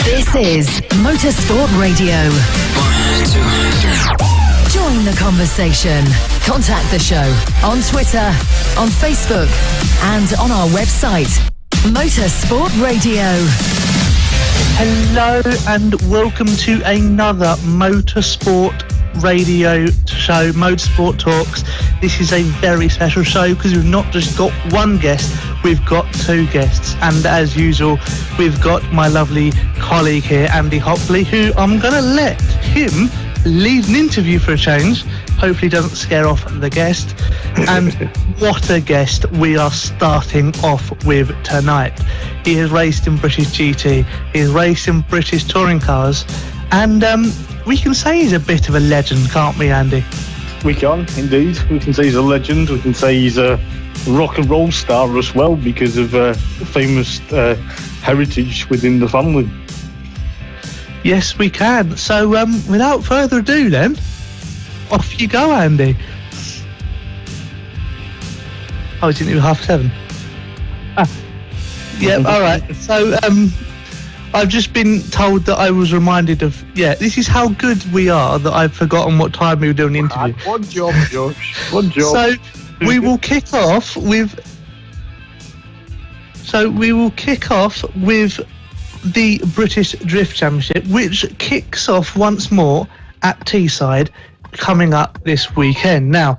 This is Motorsport Radio. 1, 2, 3. Join the conversation. Contact the show on Twitter, on Facebook, and on our website, Motorsport Radio. Hello and welcome to another Motorsport Radio show, Motorsport Talks. This is a very special show because we've not just got one guest, we've got two guests. And as usual, we've got my lovely colleague here, Andy Hopley, who I'm going to let him lead an interview for a change. Hopefully doesn't scare off the guest. And what a guest we are starting off with tonight. He has raced in British GT, he has raced in British touring cars, and we can say he's a bit of a legend, can't we, Andy? We can, indeed. We can say he's a legend. We can say he's a rock and roll star as well because of famous heritage within the family. Yes, we can. So, without further ado then, off you go, Andy. Oh, it's into 7:30. Yeah, all right. So, I've just been told that I was reminded of, this is how good we are that I've forgotten what time we were doing the interview. One job, Josh. One job. So, we will kick off with the British Drift Championship, which kicks off once more at Teesside coming up this weekend. Now,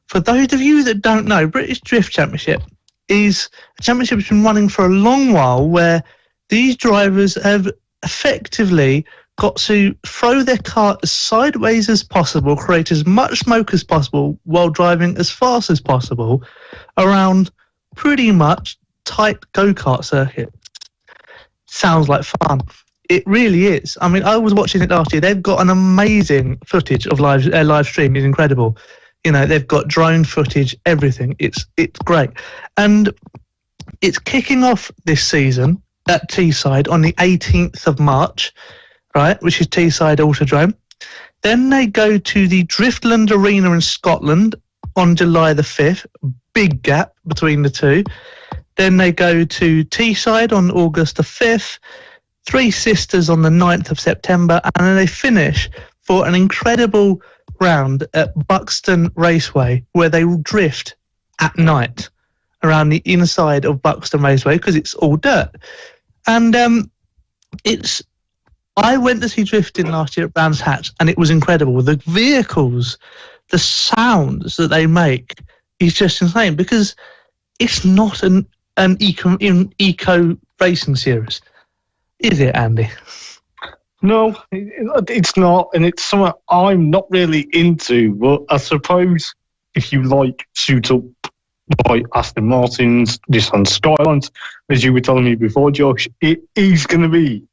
for those of you that don't know, British Drift Championship is a championship that's been running for a long while, where these drivers have effectively got to throw their car as sideways as possible, create as much smoke as possible while driving as fast as possible around pretty much tight go-kart circuits. Sounds like fun. It really is. I mean, I was watching it last year. They've got an amazing footage of live stream. It's incredible. You know, they've got drone footage, everything. It's great. And it's kicking off this season at Teesside on the 18th of March, right, which is Teesside Autodrome. Then they go to the Driftland Arena in Scotland on July the 5th. Big gap between the two. Then they go to Teesside on August the 5th, Three Sisters on the 9th of September, and then they finish for an incredible round at Buxton Raceway, where they will drift at night around the inside of Buxton Raceway because it's all dirt. And I went to see drifting last year at Brands Hatch, and it was incredible. The vehicles, the sounds that they make is just insane because it's not an eco racing series, is it, Andy? No, it's not, and it's something I'm not really into. But I suppose if you like shoot up by Aston Martins, Nissan Skylines, as you were telling me before, Josh, it is going to be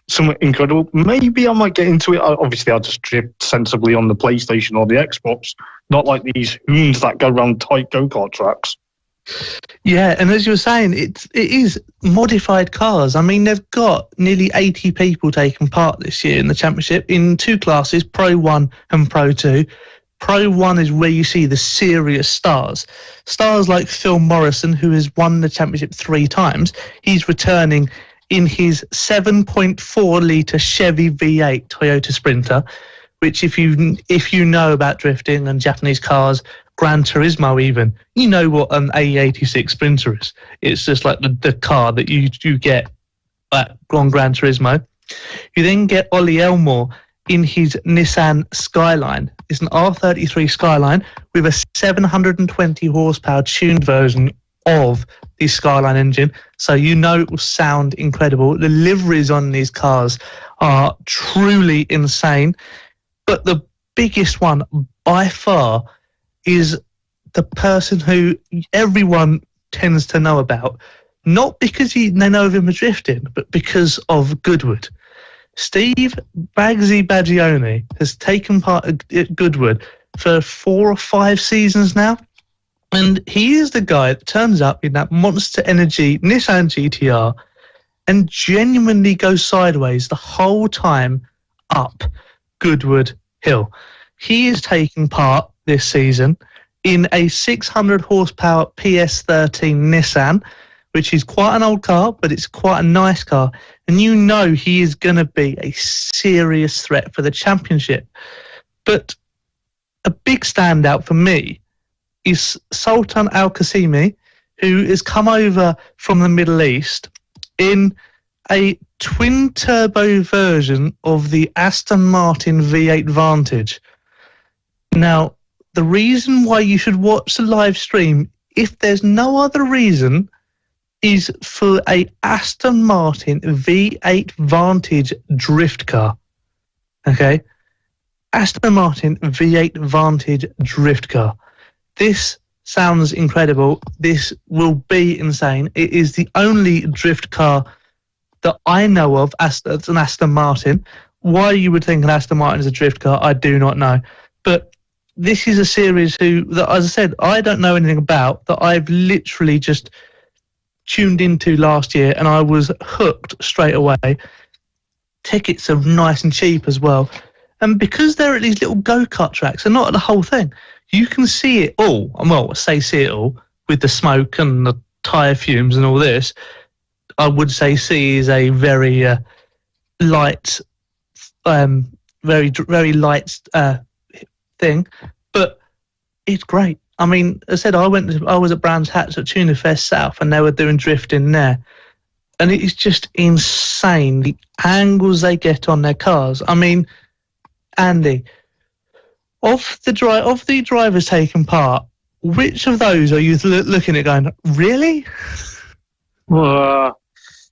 something incredible. Maybe I might get into it. Obviously, I'll just drift sensibly on the PlayStation or the Xbox, not like these hoons that go around tight go-kart tracks. Yeah, and as you were saying, it is modified cars. I mean, they've got nearly 80 people taking part this year in the championship in two classes, Pro 1 and Pro 2. Pro 1 is where you see the serious stars. Stars like Phil Morrison, who has won the championship 3 times. He's returning in his 7.4-litre Chevy V8 Toyota Sprinter, which if you know about drifting and Japanese cars, Gran Turismo even, you know what an A86 Sprinter is. It's just like the car that you get at Gran Turismo. You then get Ollie Elmore in his Nissan Skyline. It's an R33 Skyline with a 720 horsepower tuned version of the Skyline engine. So you know it will sound incredible. The liveries on these cars are truly insane. But the biggest one by far is the person who everyone tends to know about, not because they know of him as drifting, but because of Goodwood. Steve Bagsy Baggioni has taken part at Goodwood for 4 or 5 seasons now, and he is the guy that turns up in that Monster Energy Nissan GTR and genuinely goes sideways the whole time up Goodwood Hill. He is taking part this season in a 600 horsepower PS13 Nissan which is quite an old car, but it's quite a nice car. And you know he is going to be a serious threat for the championship. But a big standout for me is Sultan Al-Qasimi, who has come over from the Middle East in a twin-turbo version of the Aston Martin V8 Vantage. Now, the reason why you should watch the live stream, if there's no other reason, is for a Aston Martin V8 Vantage drift car. Okay? Aston Martin V8 Vantage drift car. This sounds incredible. This will be insane. It is the only drift car that I know of as an Aston Martin. Why you would think an Aston Martin is a drift car, I do not know. But this is a series that, as I said, I don't know anything about, that I've literally just tuned into last year, and I was hooked straight away. Tickets are nice and cheap as well. And because they're at these little go-kart tracks, and not the whole thing, you can see it all. Well, see it all with the smoke and the tyre fumes and all this. I would say C is a very light, very light thing, but it's great. I mean, as I said, I was at Brands Hatch at Tuna Fest South, and they were doing drifting there, and it is just insane the angles they get on their cars. I mean, Andy, of the drivers taking part, which of those are you looking at going, really? Well,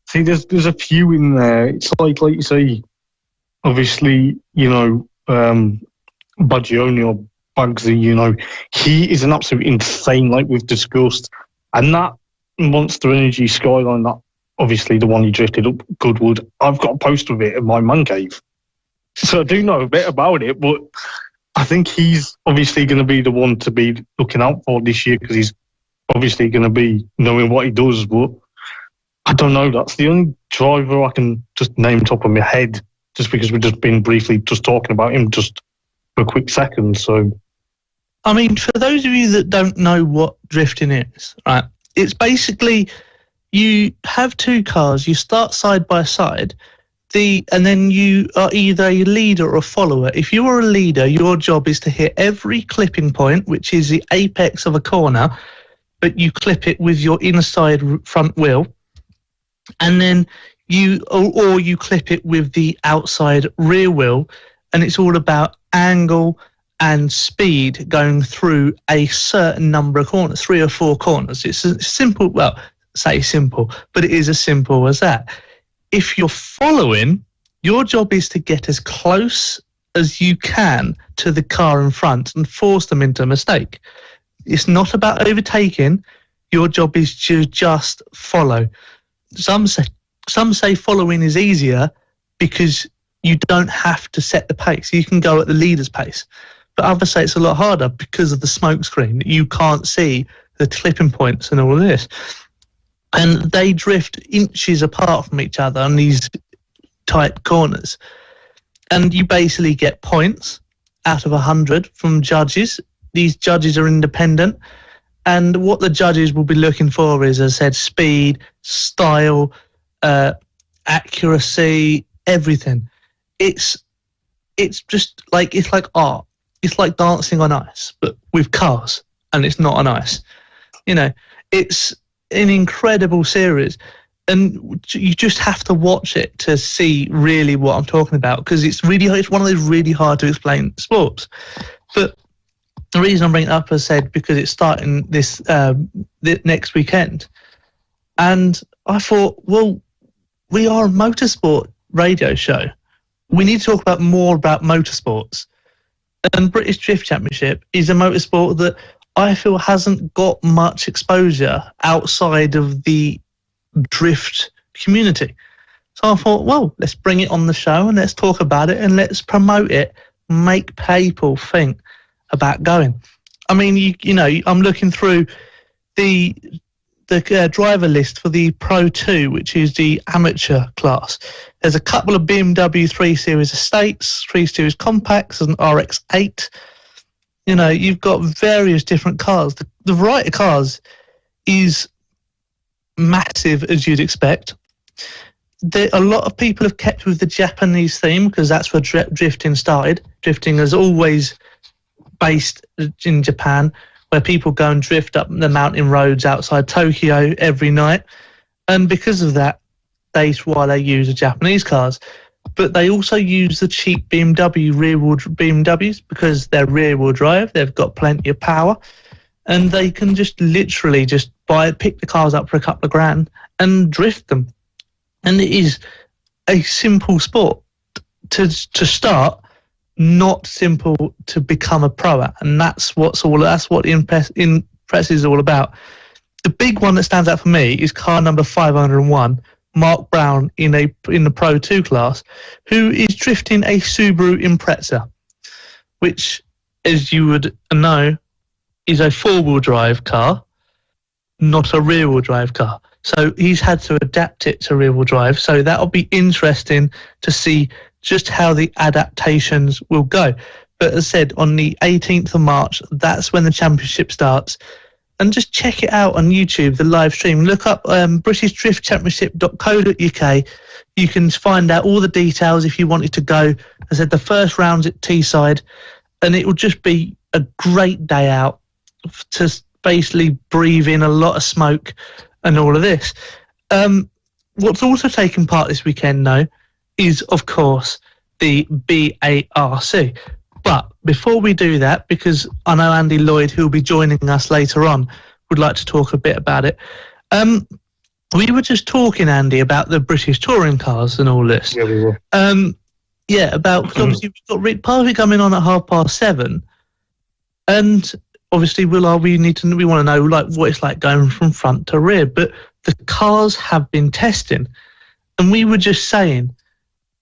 see, there's a few in there. It's like you say, obviously, Baggioni or Bugsy, he is an absolute insane, like we've discussed. And that Monster Energy Skyline, that obviously the one he drifted up Goodwood, I've got a poster of it in my man cave. So I do know a bit about it, but I think he's obviously going to be the one to be looking out for this year, because he's obviously going to be knowing what he does. But I don't know, that's the only driver I can just name top of my head, just because we've just been briefly just talking about him just for a quick second. So, I mean, for those of you that don't know what drifting is, right, it's basically you have two cars, you start side by side, and then you are either a leader or a follower. If you are a leader, your job is to hit every clipping point, which is the apex of a corner, but you clip it with your inside front wheel, and then you clip it with the outside rear wheel, and it's all about angle and speed going through a certain number of corners, 3 or 4 corners. It's a simple, well, say simple, but it is as simple as that. If you're following, your job is to get as close as you can to the car in front and force them into a mistake. It's not about overtaking. Your job is to just follow. Some say following is easier because you don't have to set the pace. You can go at the leader's pace. But others say it's a lot harder because of the smoke screen. You can't see the clipping points and all of this. And they drift inches apart from each other on these tight corners. And you basically get points out of 100 from judges. These judges are independent. And what the judges will be looking for is, as I said, speed, style, accuracy, everything. It's just like, it's like art. It's like dancing on ice, but with cars, and it's not on ice. It's an incredible series, and you just have to watch it to see really what I'm talking about, because it's one of those really hard to explain sports. But the reason I'm bringing it up, as I said, because it's starting this next weekend, and I thought, well, we are a motorsport radio show. We need to talk about more about motorsports, and British Drift Championship is a motorsport that I feel hasn't got much exposure outside of the drift community. So I thought, well, let's bring it on the show and let's talk about it and let's promote it, make people think about going. I mean, I'm looking through the driver list for the Pro 2, which is the amateur class. There's a couple of BMW 3 Series Estates, 3 Series Compacts, and RX-8. You've got various different cars. The variety of cars is massive as you'd expect. A lot of people have kept with the Japanese theme because that's where drifting started. Drifting is always based in Japan, where people go and drift up the mountain roads outside Tokyo every night. And because of that, that's why they use the Japanese cars. But they also use the cheap BMW rear-wheel BMWs because they're rear-wheel drive. They've got plenty of power. And they can just literally just pick the cars up for a couple of grand and drift them. And it is a simple sport to start, not simple to become a pro at. And that's what Impress is all about. The big one that stands out for me is car number 501, Mark Brown in the Pro 2 class, who is drifting a Subaru Impreza, which, as you would know, is a four-wheel drive car, not a rear-wheel drive car. So he's had to adapt it to rear-wheel drive. So that'll be interesting to see just how the adaptations will go. But as I said, on the 18th of March, that's when the championship starts. And just check it out on YouTube, the live stream. Look up BritishDriftChampionship.co.uk. You can find out all the details if you wanted to go. As I said, the first round's at Teesside. And it will just be a great day out to basically breathe in a lot of smoke and all of this. What's also taking part this weekend, though, is, of course, the BARC. But before we do that, because I know Andy Lloyd, who will be joining us later on, would like to talk a bit about it. We were just talking, Andy, about the British touring cars and all this. Yeah, we were. Because obviously we've got Rick Parfitt coming on at 7:30. And obviously we want to know like what it's like going from front to rear, but the cars have been testing, and we were just saying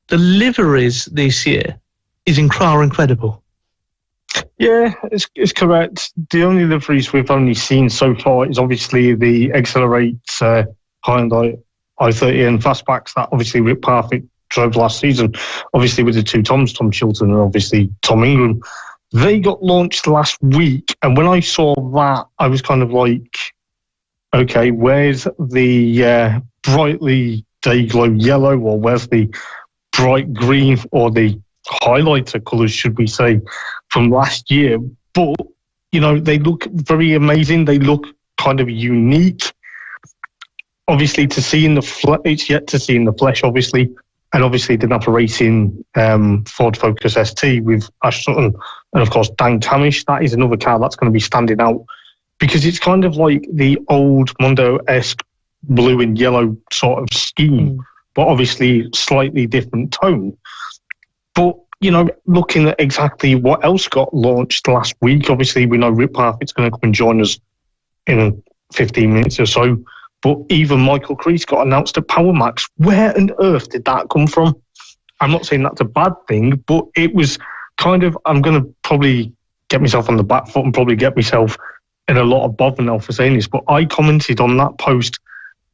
the liveries this year are incredible. Yeah, it's correct. The only liveries we've only seen so far is obviously the Accelerate Hyundai i30 and Fastbacks that obviously Rick Parfitt drove last season, obviously with the two Toms, Tom Chilton and obviously Tom Ingram. They got launched last week, and when I saw that, I was kind of like, okay, where's the brightly day-glow yellow, or where's the bright green, or the highlighter colours, should we say, from last year? But, they look very amazing. They look kind of unique. Obviously, to see in the it's yet to see in the flesh, obviously. And obviously the Napa Racing Ford Focus ST with Ash Sutton and, of course, Dan Camish. That is another car that's going to be standing out because it's kind of like the old Mondo-esque blue and yellow sort of scheme, but obviously slightly different tone. But, looking at exactly what else got launched last week, obviously we know Rick Parfitt's going to come and join us in 15 minutes or so. But even Michael Crease got announced at Power Max. Where on earth did that come from? I'm not saying that's a bad thing, but it was kind of, I'm going to probably get myself on the back foot and probably get myself in a lot of bother now for saying this, but I commented on that post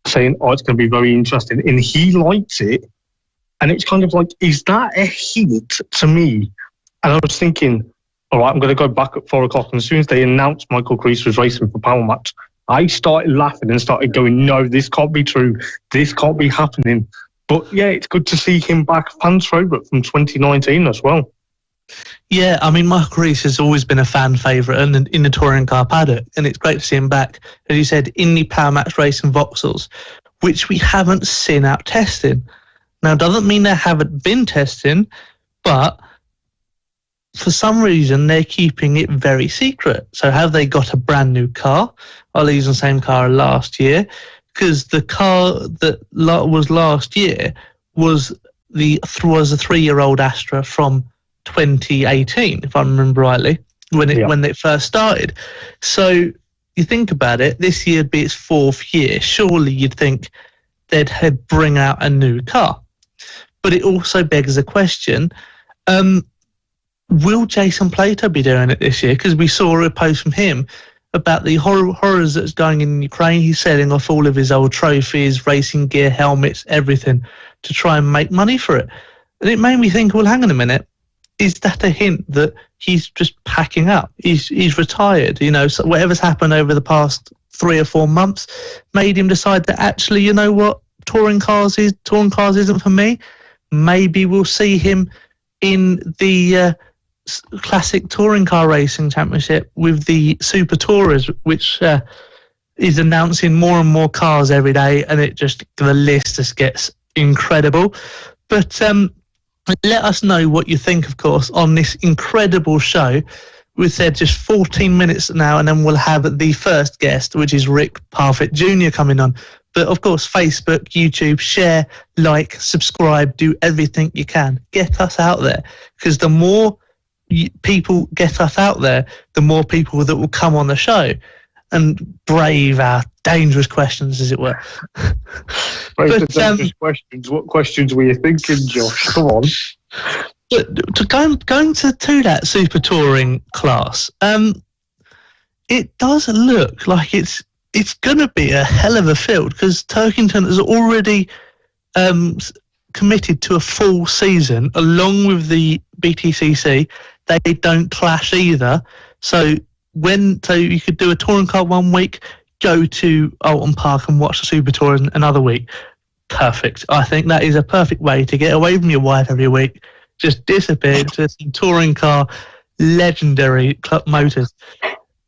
saying, it's going to be very interesting. And he liked it. And it's kind of like, is that a hint to me? And I was thinking, all right, I'm going to go back at 4 o'clock. And as soon as they announced Michael Crease was racing for Power Max, I started laughing and started going, no, this can't be true. This can't be happening. But yeah, it's good to see him back. Fans favourite from 2019 as well. Yeah, I mean, Michael Crease has always been a fan favourite in the touring car paddock, and it's great to see him back, as you said, in the Power Max Racing Vauxhalls, which we haven't seen out testing. Now, doesn't mean they haven't been testing, but for some reason, they're keeping it very secret. So have they got a brand new car? Are they using the same car last year? Because the car that was last year was a 3-year-old Astra from 2018, if I remember rightly, when it first started. So you think about it, this year would be its 4th year. Surely you'd think they'd bring out a new car. But it also begs a question, will Jason Plato be doing it this year? Because we saw a post from him about the horrors that's going in Ukraine. He's selling off all of his old trophies, racing gear, helmets, everything to try and make money for it. And it made me think, well, hang on a minute. Is that a hint that he's just packing up? He's retired, so whatever's happened over the past 3 or 4 months made him decide that actually, you know what, touring cars isn't for me. Maybe we'll see him in the Classic Touring Car Racing Championship with the Super Tourers, which is announcing more and more cars every day, and the list just gets incredible. But let us know what you think, of course, on this incredible show. We said just 14 minutes now, and then we'll have the first guest, which is Rick Parfitt Jr. coming on. But, of course, Facebook, YouTube, share, like, subscribe, do everything you can. Get us out there, because the more people get us out there, the more people that will come on the show and brave our dangerous questions, as it were. Dangerous questions. What questions were you thinking, Josh? Come on. But going to that Super Touring class, it does look like it's going to be a hell of a field, because Turkington has already committed to a full season along with the Btcc. They don't clash either. So you could do a touring car one week, go to Alton Park and watch the Super Tour another week. Perfect. I think that is a perfect way to get away from your wife every week. Just disappear to some touring car legendary club motors.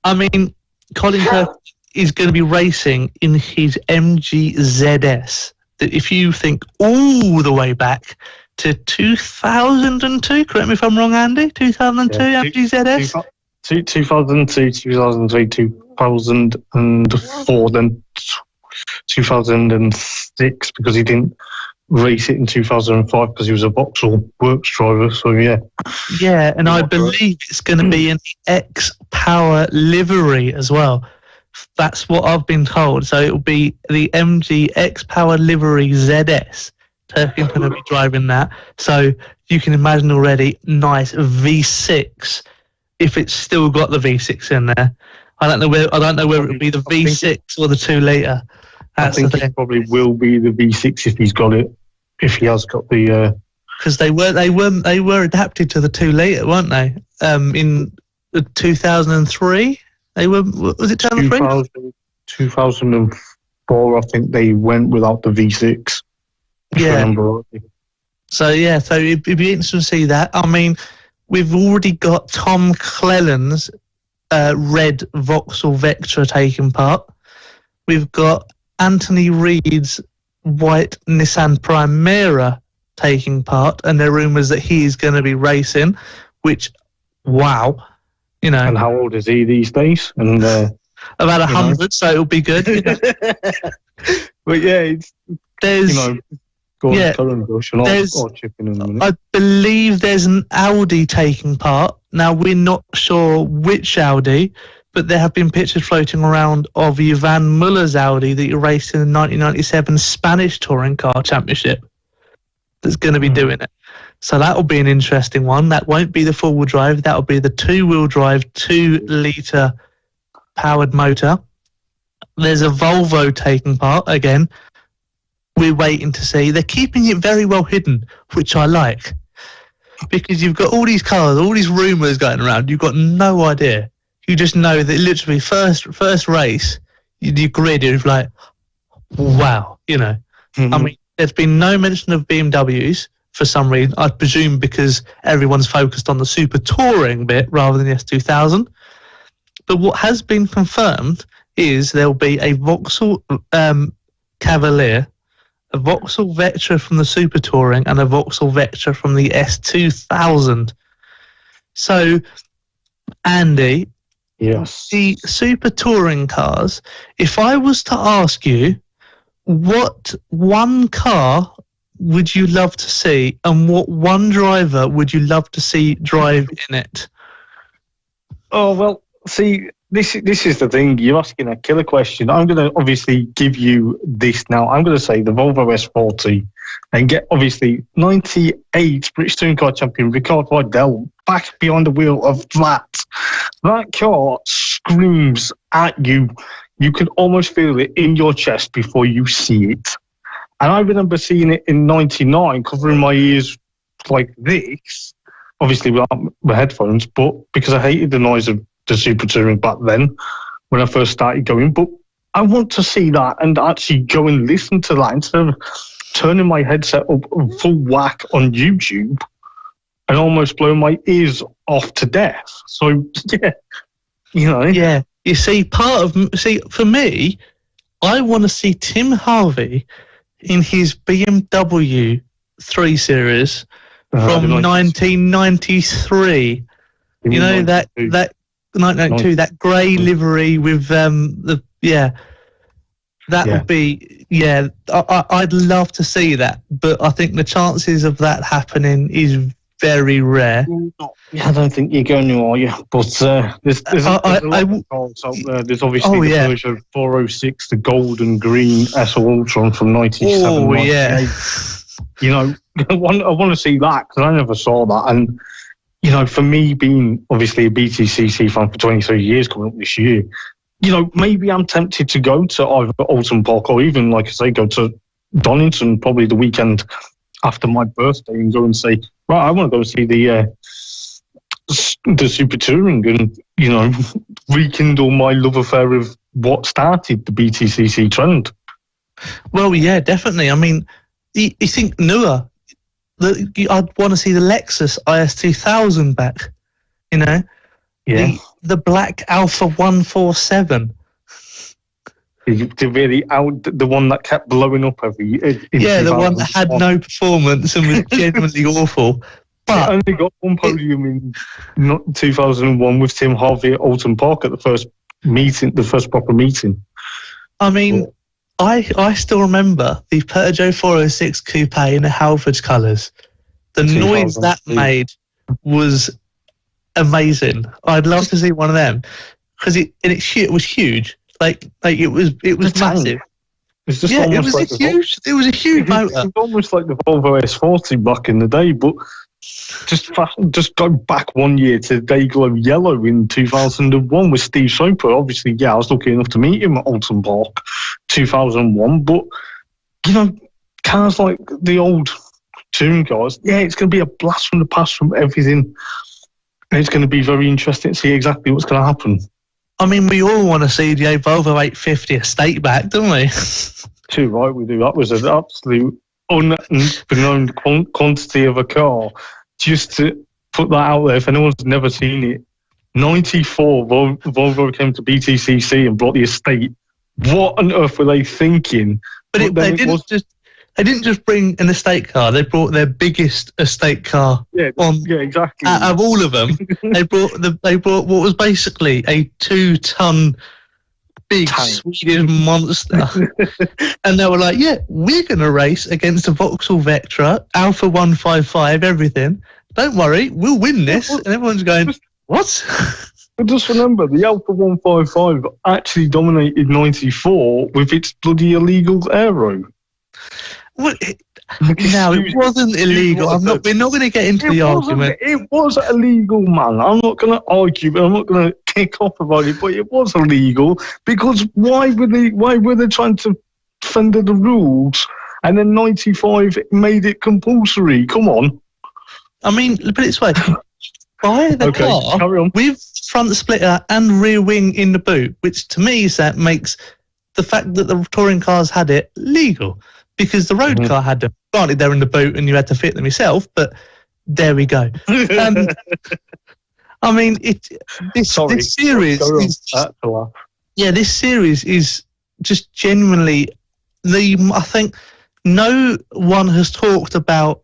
I mean, Colin Kirk is going to be racing in his MG ZS. That if you think all the way back to 2002, correct me if I'm wrong, Andy, 2002 MG ZS? 2002, 2003, 2004, then 2006, because he didn't race it in 2005 because he was a Vauxhall Works driver, so yeah. Yeah, and I believe it's going to be an X-Power livery as well. That's what I've been told. So it'll be the MG X-Power livery ZS. Turkington going to be driving that. So you can imagine already, nice V6, if it's still got the V6 in there. I don't know whether it'll be the V6 or the 2 litre. I think it probably will be the V6 if he's got it. If he has got the, because they were adapted to the 2 litre, weren't they? In 2003, they were. Was it 2003? 2004, I think they went without the V6. Yeah. So it'd be interesting to see that. I mean, we've already got Tom Clelland's red Vauxhall Vectra taking part. We've got Anthony Reid's white Nissan Primera taking part, and there are rumours that he is going to be racing, which, wow, you know. And how old is he these days? And about 100, so it'll be good. You know? But yeah, there's, I believe there's an Audi taking part. Now, we're not sure which Audi, but there have been pictures floating around of Yvan Muller's Audi that he raced in the 1997 Spanish Touring Car Championship that's going to be doing it. So that will be an interesting one. That won't be the four-wheel drive. That will be the two-wheel drive, 2-litre powered motor. There's a Volvo taking part again. We're waiting to see. They're keeping it very well hidden, which I like, because you've got all these cars, all these rumours going around. You've got no idea. You just know that literally first race, you grid, you're like, wow, you know. Mm-hmm. I mean, there's been no mention of BMWs for some reason. I presume because everyone's focused on the super touring bit rather than the S2000. But what has been confirmed is there'll be a Vauxhall Cavalier, a Vauxhall Vectra from the Super Touring, and a Vauxhall Vectra from the S2000. So, Andy, yes, the Super Touring cars, if I was to ask you, what one car would you love to see, and what one driver would you love to see drive in it? Oh, well, see, this is the thing. You're asking a killer question. I'm going to obviously give you this now. I'm going to say the Volvo S40 and get, obviously, 98 British Touring Car Champion Ricard Vidal back behind the wheel of that. That car screams at you. You can almost feel it in your chest before you see it. And I remember seeing it in 99, covering my ears like this, obviously without my headphones, but because I hated the noise of the Super Touring back then when I first started going. But I want to see that and actually go and listen to that instead of turning my headset up full whack on YouTube and almost blow my ears off to death. So, yeah, Yeah, you see, for me, I want to see Tim Harvey in his BMW 3 Series from 1993. You know, that 1992, that grey livery with would be, I'd love to see that, but I think the chances of that happening is very rare. Yeah, I don't think you're going to, are you? But there's a lot of cars out there. There's obviously the Peugeot 406, the gold and green SL Ultron from 97. Oh, yeah. You know, I want to see that because I never saw that. And, you know, for me being obviously a Btcc fan for 23 years coming up this year, you know, maybe I'm tempted to go to either Alton Park or even, like I say, go to Donington probably the weekend after my birthday and go and say, right, I want to go see the Super Touring and, you know, rekindle my love affair of what started the Btcc trend. Well, yeah, definitely. I mean, you think newer, I'd want to see the Lexus IS2000 back, you know? Yeah. The black Alpha 147. The one that kept blowing up every year. The one that had no performance and was genuinely awful. But it only got one podium in 2001 with Tim Harvey at Alton Park at the first proper meeting. I mean, I still remember the Peugeot 406 Coupe in the Halfords colours. The noise that made was amazing. I'd love to see one of them because it was huge. Like it was massive. It's just it was like it was a huge motor. It was almost like the Volvo S40 back in the day, but just go back 1 year to Dayglow Yellow in 2001 with Steve Soper. Obviously, I was lucky enough to meet him at Alton Park 2001. But you know, cars like the old touring cars, it's going to be a blast from the past from everything. And it's going to be very interesting to see exactly what's going to happen. I mean, we all want to see the Volvo 850 estate back, don't we? Too right, we do. That was an absolute unbeknown quantity of a car. Just to put that out there, if anyone's never seen it, 94, Volvo came to Btcc and brought the estate. What on earth were they thinking? But they didn't just bring an estate car. They brought their biggest estate car. Exactly. Out of all of them, they brought what was basically a 2-ton big Swedish monster, and they were like, "Yeah, we're going to race against a Vauxhall Vectra, Alpha 155, everything. Don't worry, we'll win this." And everyone's going, "What?" But just remember, the Alpha 155 actually dominated 94 with its bloody illegal aero. Well, it wasn't illegal. We're not going to get into the argument. It was illegal, man. I'm not going to argue, but I'm not going to kick off about it. But it was illegal because why were they trying to fender the rules? And then 95 made it compulsory. Come on. I mean, put it this way: buy the car with front splitter and rear wing in the boot, which to me makes the fact that the touring cars had it legal. Because the road car had them. Granted, they're in the boot and you had to fit them yourself, but there we go. I mean, this series is just genuinely I think no one has talked about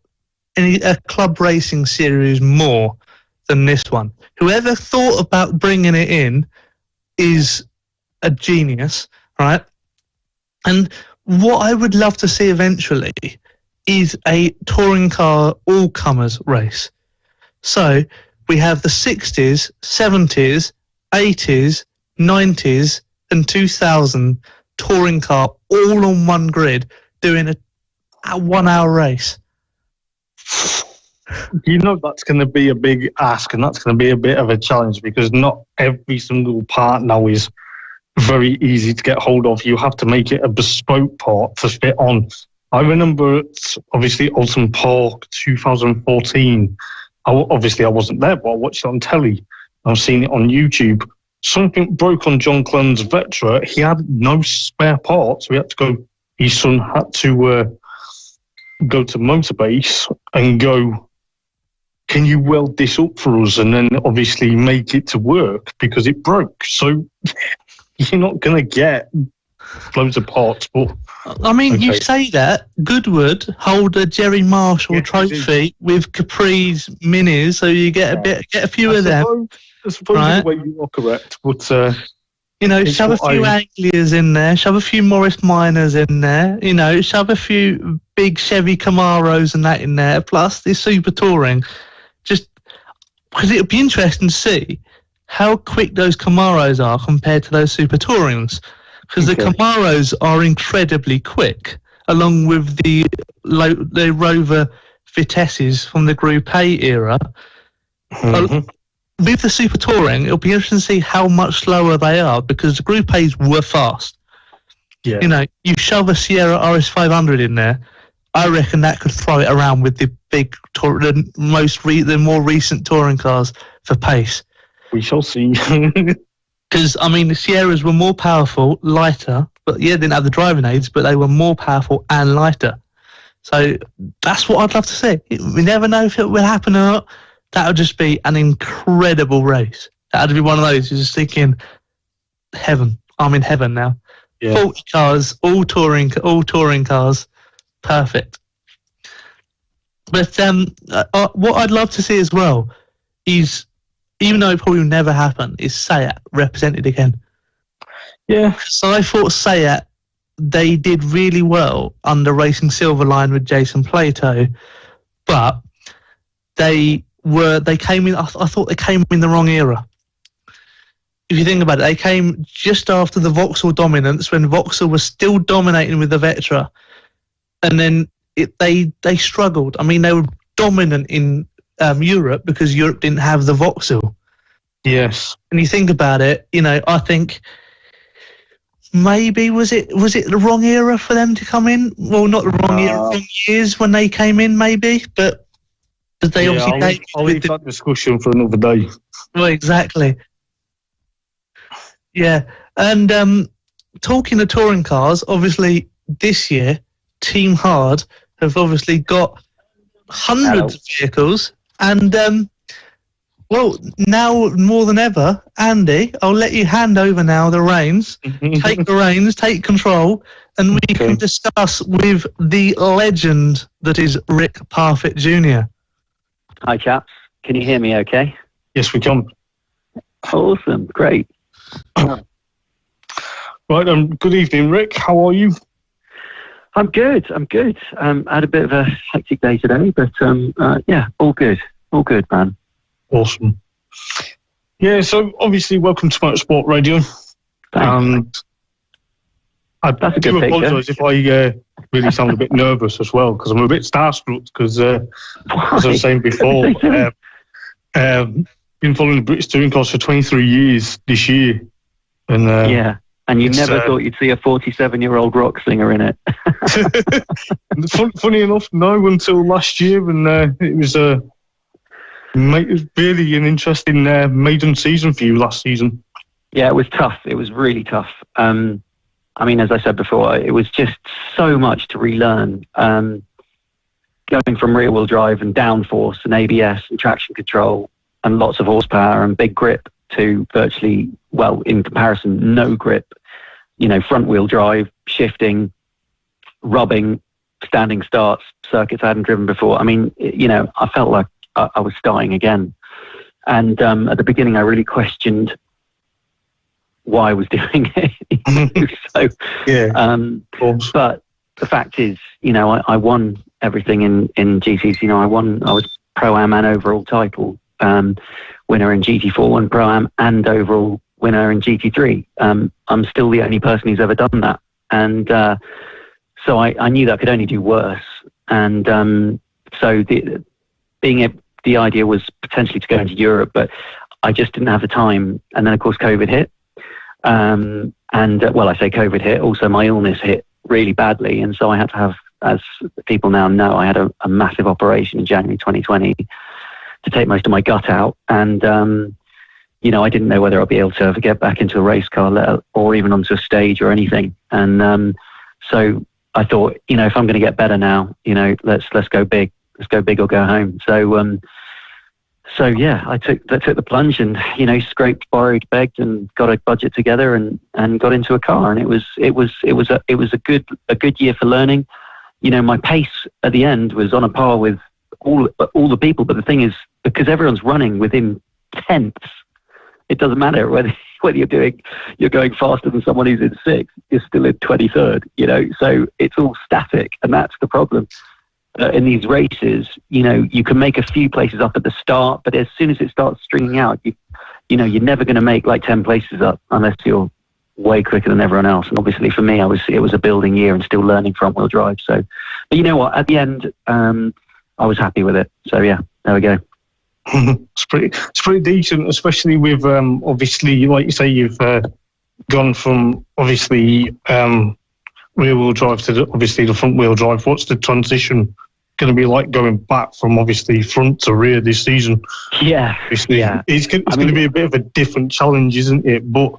a club racing series more than this one. Whoever thought about bringing it in is a genius, right? And what I would love to see eventually is a touring car all-comers race. So we have the 60s, 70s, 80s, 90s and 2000 touring car all on one grid doing a 1 hour race. You know that's going to be a big ask and that's going to be a bit of a challenge because not every single part now is very easy to get hold of. You have to make it a bespoke part to fit on. I remember, obviously, Alton Park 2014. I wasn't there, but I watched it on telly. I've seen it on YouTube. something broke on John Clon's Vectra. He had no spare parts. We had to go. His son had to go to Motorbase and go, can you weld this up for us? And then obviously make it to work because it broke. So you're not going to get loads of parts. But I mean, you say that Goodwood hold a Jerry Marshall trophy with Capri's minis, so you get a few of them. I suppose in a way you are correct, but shove a few Anglias in there, shove a few Morris Minors in there, shove a few big Chevy Camaros and that in there, plus this Super Touring, just because it'll be interesting to see how quick those Camaros are compared to those Super Tourings, because the Camaros are incredibly quick, along with the Rover Vitesses from the Group A era. Mm-hmm. With the Super Touring, it'll be interesting to see how much slower they are, because the Group A's were fast. Yeah. You shove a Sierra RS500 in there, I reckon that could throw it around with the big, the more recent touring cars for pace. We shall see. Because, the Sierras were more powerful, lighter, but they didn't have the driving aids, but they were more powerful and lighter. So that's what I'd love to see. We never know if it will happen or not. That would just be an incredible race. That would be one of those you're just thinking, heaven. I'm in heaven now. Yeah. 40 cars, all touring cars, perfect. But what I'd love to see as well is, even though it probably will never happen, is Seat represented again. Yeah. So I thought Seat, they did really well under Racing Silverline with Jason Plato, but they came in. I thought they came in the wrong era. If you think about it, they came just after the Vauxhall dominance, when Vauxhall was still dominating with the Vectra, and then they struggled. They were dominant in Europe because Europe didn't have the Vauxhall. Yes. And you think about it, I think maybe was it the wrong era for them to come in? Well, not the wrong era, wrong years when they came in, maybe, but. They obviously I'll leave that discussion for another day. Well, exactly. Yeah, and talking of touring cars, obviously this year, Team Hard have obviously got hundreds of vehicles, and now more than ever, Andy, I'll let you hand over now the reins. Take the reins, take control, and we can discuss with the legend that is Rick Parfitt Jr. Hi, chaps. Can you hear me okay? Yes, we can. Awesome. Great. Right, good evening, Rick. How are you? I'm good. I had a bit of a hectic day today, but all good. All good, man. Awesome. Yeah, so obviously, welcome to Motorsport Radio. Thanks. And I do apologise if I really sound a bit nervous as well, because I'm a bit starstruck, because as I was saying before, been following the British touring cars for 23 years this year. And and you never thought you'd see a 47-year-old rock singer in it. Funny enough, no, until last year, and it was really an interesting maiden season for you last season. Yeah, it was tough. It was really tough. As I said before, it was just so much to relearn. Going from rear-wheel drive and downforce and ABS and traction control and lots of horsepower and big grip to virtually, in comparison, no grip. Front-wheel drive, shifting, rubbing, standing starts, circuits I hadn't driven before. I felt like I was starting again. And at the beginning, I really questioned why I was doing it. But the fact is, I won everything in GCs. I was Pro-Am and overall title winner in GT4, won Pro-Am and overall winner in GT3. I'm still the only person who's ever done that. And so I knew that I could only do worse. And so the idea was potentially to go into Europe, but I just didn't have the time. And then, of course, COVID hit. I say COVID hit, also my illness hit really badly. And so I had to have, as people now know, I had a massive operation in January 2020 to take most of my gut out. And I didn't know whether I'd be able to ever get back into a race car or even onto a stage or anything. And so I thought, if I'm going to get better now, let's go big. Let's go big or go home. So yeah, I took the plunge and, scraped, borrowed, begged, and got a budget together and got into a car. And it was a good year for learning. My pace at the end was on a par with all the people. But the thing is, because everyone's running within tenths, it doesn't matter whether you're going faster than someone who's in 6th, you're still in 23rd, so it's all static. And that's the problem. In these races, you can make a few places up at the start, but as soon as it starts stringing out, you're never going to make like 10 places up unless you're way quicker than everyone else. And obviously for me, it was a building year and still learning front wheel drive. So, but you know what? At the end, I was happy with it. So yeah, there we go. It's pretty decent, especially with obviously, like you say, you've gone from obviously rear wheel drive to obviously the front wheel drive. What's the transition going to be like going back from obviously front to rear this season? Yeah, obviously, yeah. It's going to be a bit of a different challenge, isn't it? But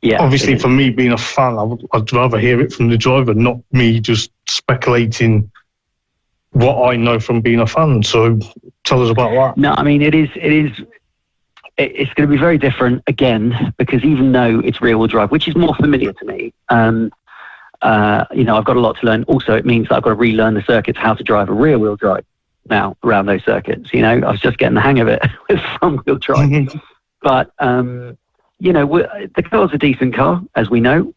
yeah, obviously, for me being a fan, I'd rather hear it from the driver, not me just speculating what I know from being a fan. So tell us about that. No, I mean, it's going to be very different again, because even though it's rear wheel drive, which is more familiar to me, I've got a lot to learn. Also, it means that I've got to relearn the circuits, how to drive a rear wheel drive now around those circuits. I was just getting the hang of it with front wheel drive. But, the car's a decent car, as we know.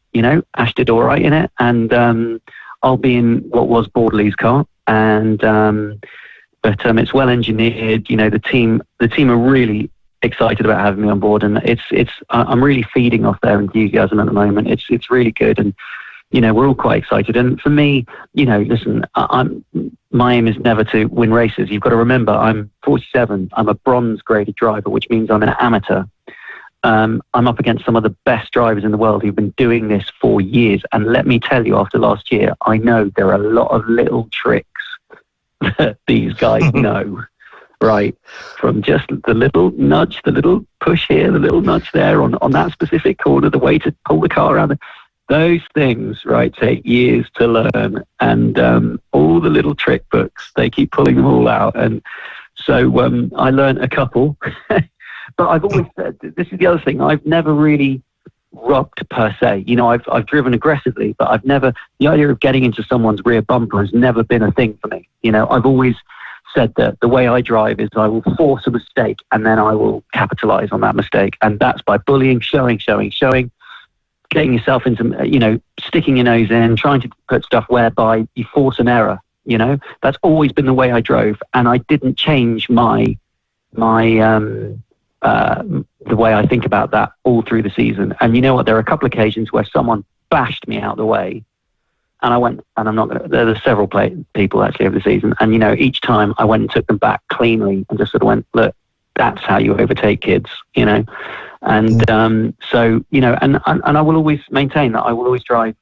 Ash did all right in it. And I'll be in what was Borderley's car. And but it's well engineered. The team are really excited about having me on board, and I'm really feeding off their enthusiasm at the moment. It's really good, and we're all quite excited. And for me, listen, my aim is never to win races. You've got to remember, I'm 47. I'm a bronze graded driver, which means I'm an amateur. I'm up against some of the best drivers in the world who've been doing this for years. And let me tell you, after last year, I know there are a lot of little tricks that these guys know, right? From just the little nudge, the little push here, the little nudge there on that specific corner, the way to pull the car around. Those things, right, take years to learn. And all the little trick books, they keep pulling them all out. And so I learned a couple. But I've always said, this is the other thing, I've never really rocked per se. I've driven aggressively, but I've never, the idea of getting into someone's rear bumper has never been a thing for me. I've always said that the way I drive is I will force a mistake and then I will capitalize on that mistake. And that's by bullying, showing, getting yourself into, sticking your nose in, trying to put stuff whereby you force an error. That's always been the way I drove. And I didn't change the way I think about that all through the season. And you know what? There are a couple of occasions where someone bashed me out of the way, and I went, and I'm not going to, there are several people actually over the season. And, each time I went and took them back cleanly and just sort of went, look, that's how you overtake kids, And, so, and I will always maintain that I will always drive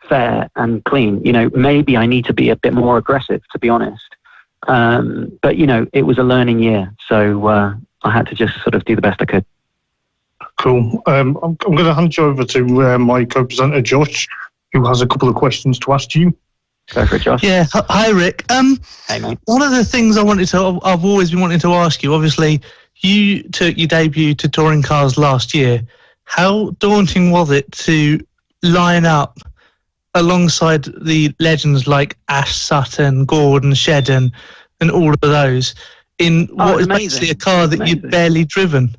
fair and clean. Maybe I need to be a bit more aggressive, to be honest. But, it was a learning year. So, I had to just sort of do the best I could. Cool. I'm going to hand you over to my co-presenter, Josh, who has a couple of questions to ask you. Go for it, Josh. Yeah. Hi, Rick. Hey, mate. One of the things I've always been wanting to ask you, obviously, you took your debut to touring cars last year. How daunting was it to line up alongside the legends like Ash Sutton, Gordon, Shedden, and all of those in what is basically a car that you'd barely driven?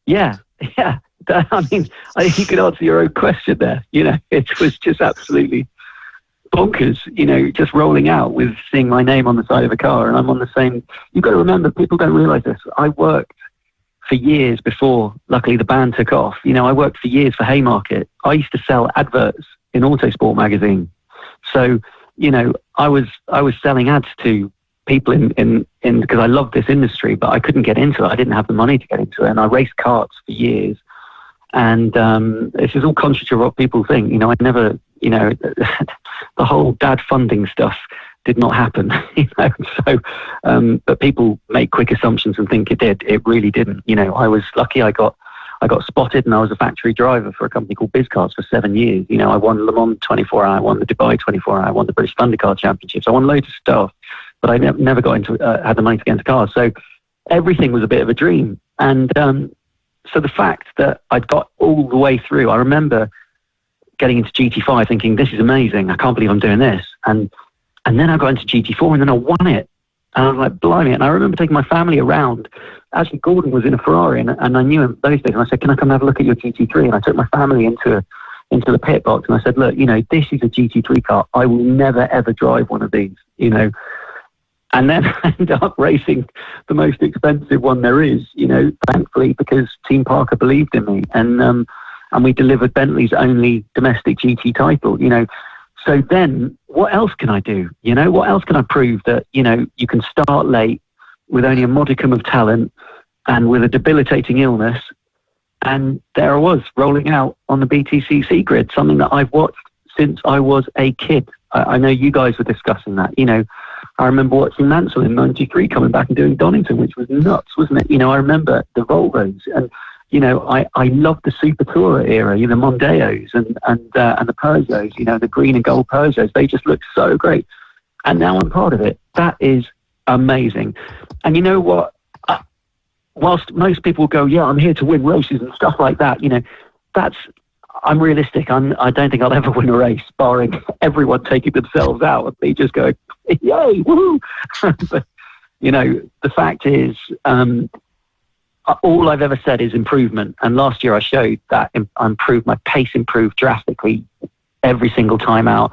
Yeah. I mean, I think you could answer your own question there. It was just absolutely bonkers, just rolling out with seeing my name on the side of a car, and I'm on the same. You've got to remember, people don't realise this. I worked for years before, luckily, the band took off. I worked for years for Haymarket. I used to sell adverts in Autosport magazine. So, I was selling ads to people in because I loved this industry, but I couldn't get into it. I didn't have the money to get into it, and I raced karts for years. And this is all contrary to what people think. I never, the whole dad funding stuff did not happen. But people make quick assumptions and think it did. It really didn't. I was lucky. I got spotted, and I was a factory driver for a company called Btcc for 7 years. I won Le Mans 24 hour, I won the Dubai 24 hour, I won the British Thundercar Championships. I won loads of stuff, but I never got into had the money to get into cars. So everything was a bit of a dream. And so the fact that I'd got all the way through, I remember getting into GT5 thinking, this is amazing. I can't believe I'm doing this. And then I got into GT4 and then I won it. And I was like, blimey. And I remember taking my family around. Actually, Gordon was in a Ferrari and I knew him those days. And I said, can I come have a look at your GT3? And I took my family into the pit box and I said, look, this is a GT3 car. I will never, ever drive one of these, And then I ended up racing the most expensive one there is, thankfully, because Team Parker believed in me. And we delivered Bentley's only domestic GT title, So then what else can I do? What else can I prove that, you can start late with only a modicum of talent and with a debilitating illness. And there I was rolling out on the Btcc grid, something that I've watched since I was a kid. I know you guys were discussing that, I remember watching Mansell in '93 coming back and doing Daunting, which was nuts, wasn't it? I remember the Volvos and, I loved the Super Tourer era, the Mondeos and the Peugeots, the green and gold Peugeots. They just looked so great. And now I'm part of it. That is amazing. And you know what? Whilst most people go, yeah, I'm here to win races and stuff like that, I'm realistic. I don't think I'll ever win a race, barring everyone taking themselves out and me just going, yay, woohoo. But, the fact is, all I've ever said is improvement. And last year I showed that I improved, my pace improved drastically every single time out.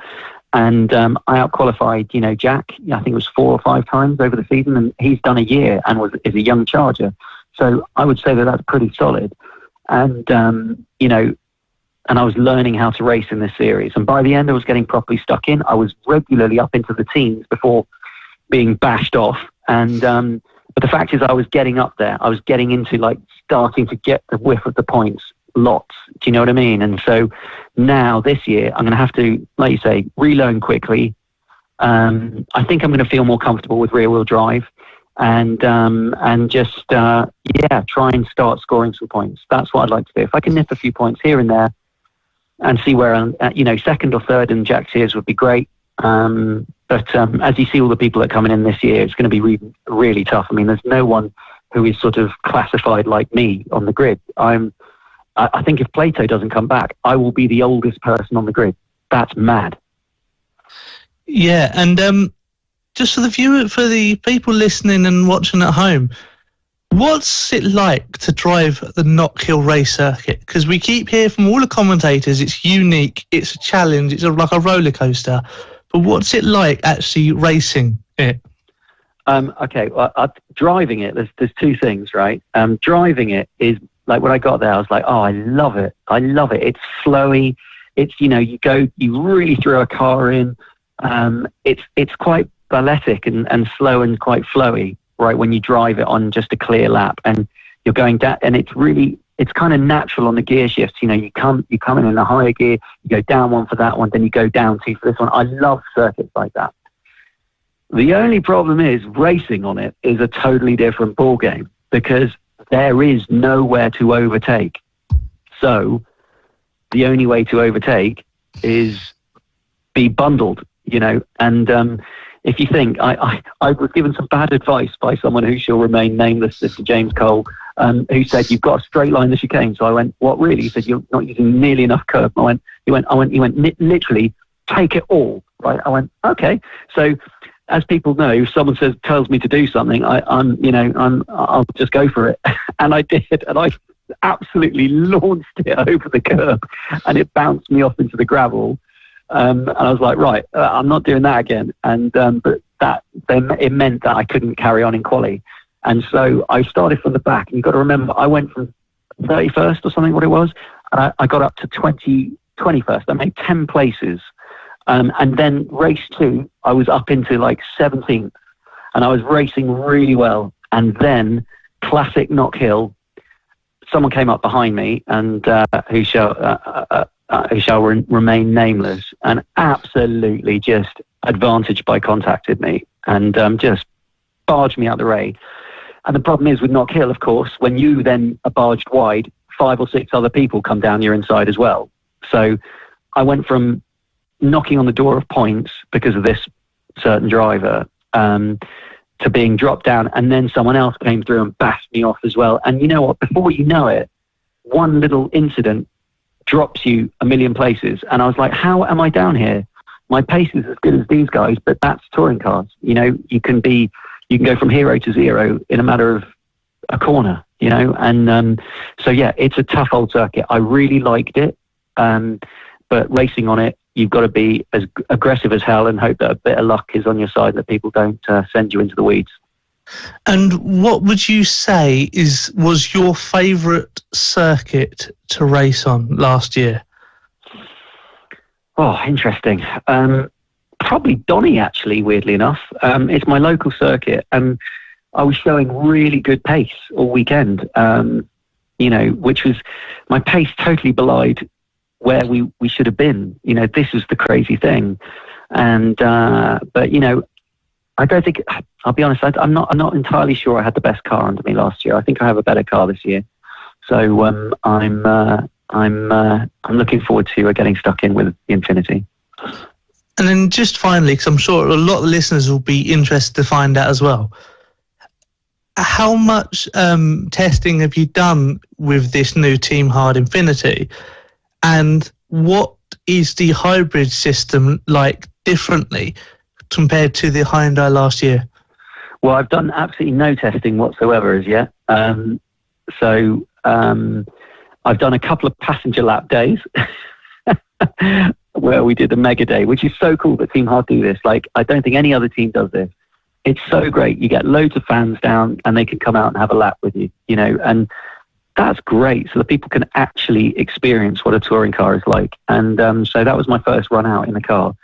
And I outqualified, Jack, I think it was 4 or 5 times over the season, and he's done a year and is a young charger. So I would say that that's pretty solid. And, and I was learning how to race in this series. And by the end, I was getting properly stuck in. I was regularly up into the teens before being bashed off. And, but the fact is I was getting up there. I was getting into starting to get the whiff of the points lots. Do you know what I mean? And so now this year, I'm going to have to, like you say, relearn quickly. I think I'm going to feel more comfortable with rear wheel drive and just, try and start scoring some points. That's what I'd like to do. If I can nip a few points here and there and see where I'm at, second or third in Jack's ears would be great. But as you see all the people that are coming in this year, it's going to be really tough. I mean, there's no one who is sort of classified like me on the grid. I think if Plato doesn't come back, I will be the oldest person on the grid. That's mad. Yeah, and just for the people listening and watching at home, what's it like to drive the Knockhill race circuit? Because we keep hearing from all the commentators, it's unique, it's a challenge, it's like a roller coaster. But what's it like actually racing it? Okay, well, driving it, there's 2 things, right? Driving it is, like when I got there, I was like, oh, I love it. It's flowy. It's, you really throw a car in. It's quite balletic and slow and quite flowy, right? When you drive it on just a clear lap and you're going down, and it's kind of natural on the gear shifts. You come in a higher gear, you go down 1 for that one, then you go down 2 for this one. I love circuits like that. The only problem is racing on it is a totally different ball game because there is nowhere to overtake. So the only way to overtake is be bundled, and if you think, I was given some bad advice by someone who shall remain nameless, Mr. James Cole, who said, you've got a straight line the chicane. So I went, what really? He said, you're not using nearly enough curve. He went, literally take it all, right? I went, okay. So as people know, if someone tells me to do something, I'll just go for it. And I did, and I absolutely launched it over the curb and it bounced me off into the gravel. And I was like, right, I'm not doing that again. And but it meant that I couldn't carry on in quali. And so I started from the back. And you've got to remember, I went from 31st or something, what it was, and I got up to 21st. I made 10 places. And then race 2, I was up into 17th. And I was racing really well. And then classic Knockhill, someone came up behind me and who shall remain nameless, and absolutely just Advantage Bike contacted me and just barged me out the race. And the problem is with Not Kill, of course, when you then are barged wide, 5 or 6 other people come down your inside as well. So I went from knocking on the door of points because of this certain driver to being dropped down, and then someone else came through and bashed me off as well. And you know what? Before you know it, one little incident drops you a million places. And I was like, how am I down here? My pace is as good as these guys, but that's touring cars. You know, you can go from hero to zero in a matter of a corner, you know? And so, yeah, it's a tough old circuit. I really liked it. But racing on it, you've got to be as aggressive as hell and hope that a bit of luck is on your side, that people don't send you into the weeds. And what would you say was your favourite circuit to race on last year? Oh, interesting. Probably Daunting, actually, weirdly enough. It's my local circuit, and I was showing really good pace all weekend, you know, which was, my pace totally belied where we should have been. You know, this is the crazy thing. And, but, you know, I don't think, I'll be honest, I'm not entirely sure I had the best car under me last year. I think I have a better car this year. So I'm looking forward to getting stuck in with the Infinity. And then just finally, because I'm sure a lot of listeners will be interested to find out as well, how much testing have you done with this new Team Hard Infinity? And what is the hybrid system like differently compared to the Hyundai last year? Well, I've done absolutely no testing whatsoever as yet. So I've done a couple of passenger lap days where we did the mega day, which is so cool that Team Hard do this. Like, I don't think any other team does this. It's so great. You get loads of fans down and they can come out and have a lap with you, you know, and that's great. So that people can actually experience what a touring car is like. And so that was my first run out in the car.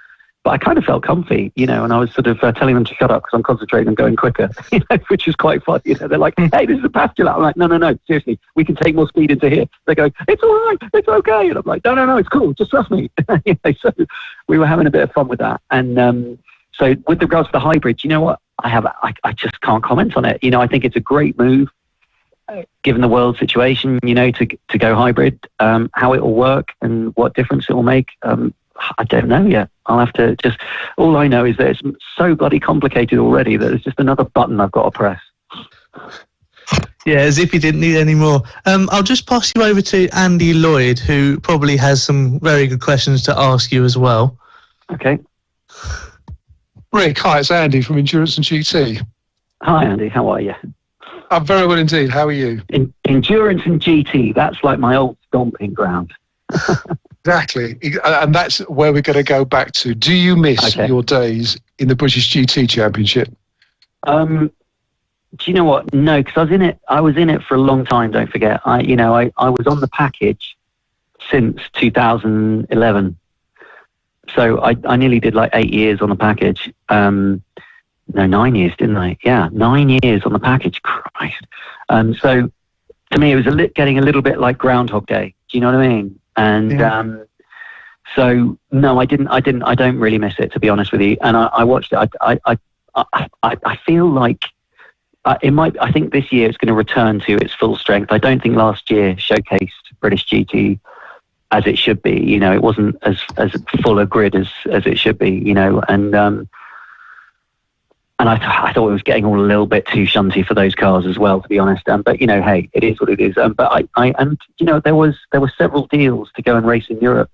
But I kind of felt comfy, you know, and I was sort of telling them to shut up because I'm concentrating on going quicker, you know, which is quite fun. You know, they're like, hey, this is a passenger lap. I'm like, no, seriously, we can take more speed into here. They go, it's all right, it's okay. And I'm like, no, it's cool, just trust me. You know, so we were having a bit of fun with that. And so with regards to the hybrid, you know what, I just can't comment on it. You know, I think it's a great move, given the world situation, you know, to go hybrid. How it will work and what difference it will make, I don't know yet. I'll have to all I know is that it's so bloody complicated already that it's just another button I've got to press. Yeah, as if you didn't need any more. I'll just pass you over to Andy Lloyd, who probably has some very good questions to ask you as well. Okay. Rick, hi, it's Andy from Endurance and GT. Hi, Andy. How are you? I'm very well indeed. How are you? Endurance and GT, that's like my old stomping ground. Exactly. And that's where we're going to go back to. Do you miss your days in the British GT Championship? Do you know what? No, because I was in it for a long time, don't forget. I was on the package since 2011. So I nearly did like 8 years on the package. No, 9 years, didn't I? Yeah, 9 years on the package. Christ. So to me, it was getting a little bit like Groundhog Day. Do you know what I mean? And so no, I don't really miss it, to be honest with you. And I watched it. I feel like I think this year it's going to return to its full strength. I don't think last year showcased British GT as it should be. You know, it wasn't as full a grid as it should be. You know, and I thought it was getting all a little bit too shunty for those cars as well, to be honest. But you know, hey, it is what it is. But you know, there were several deals to go and race in Europe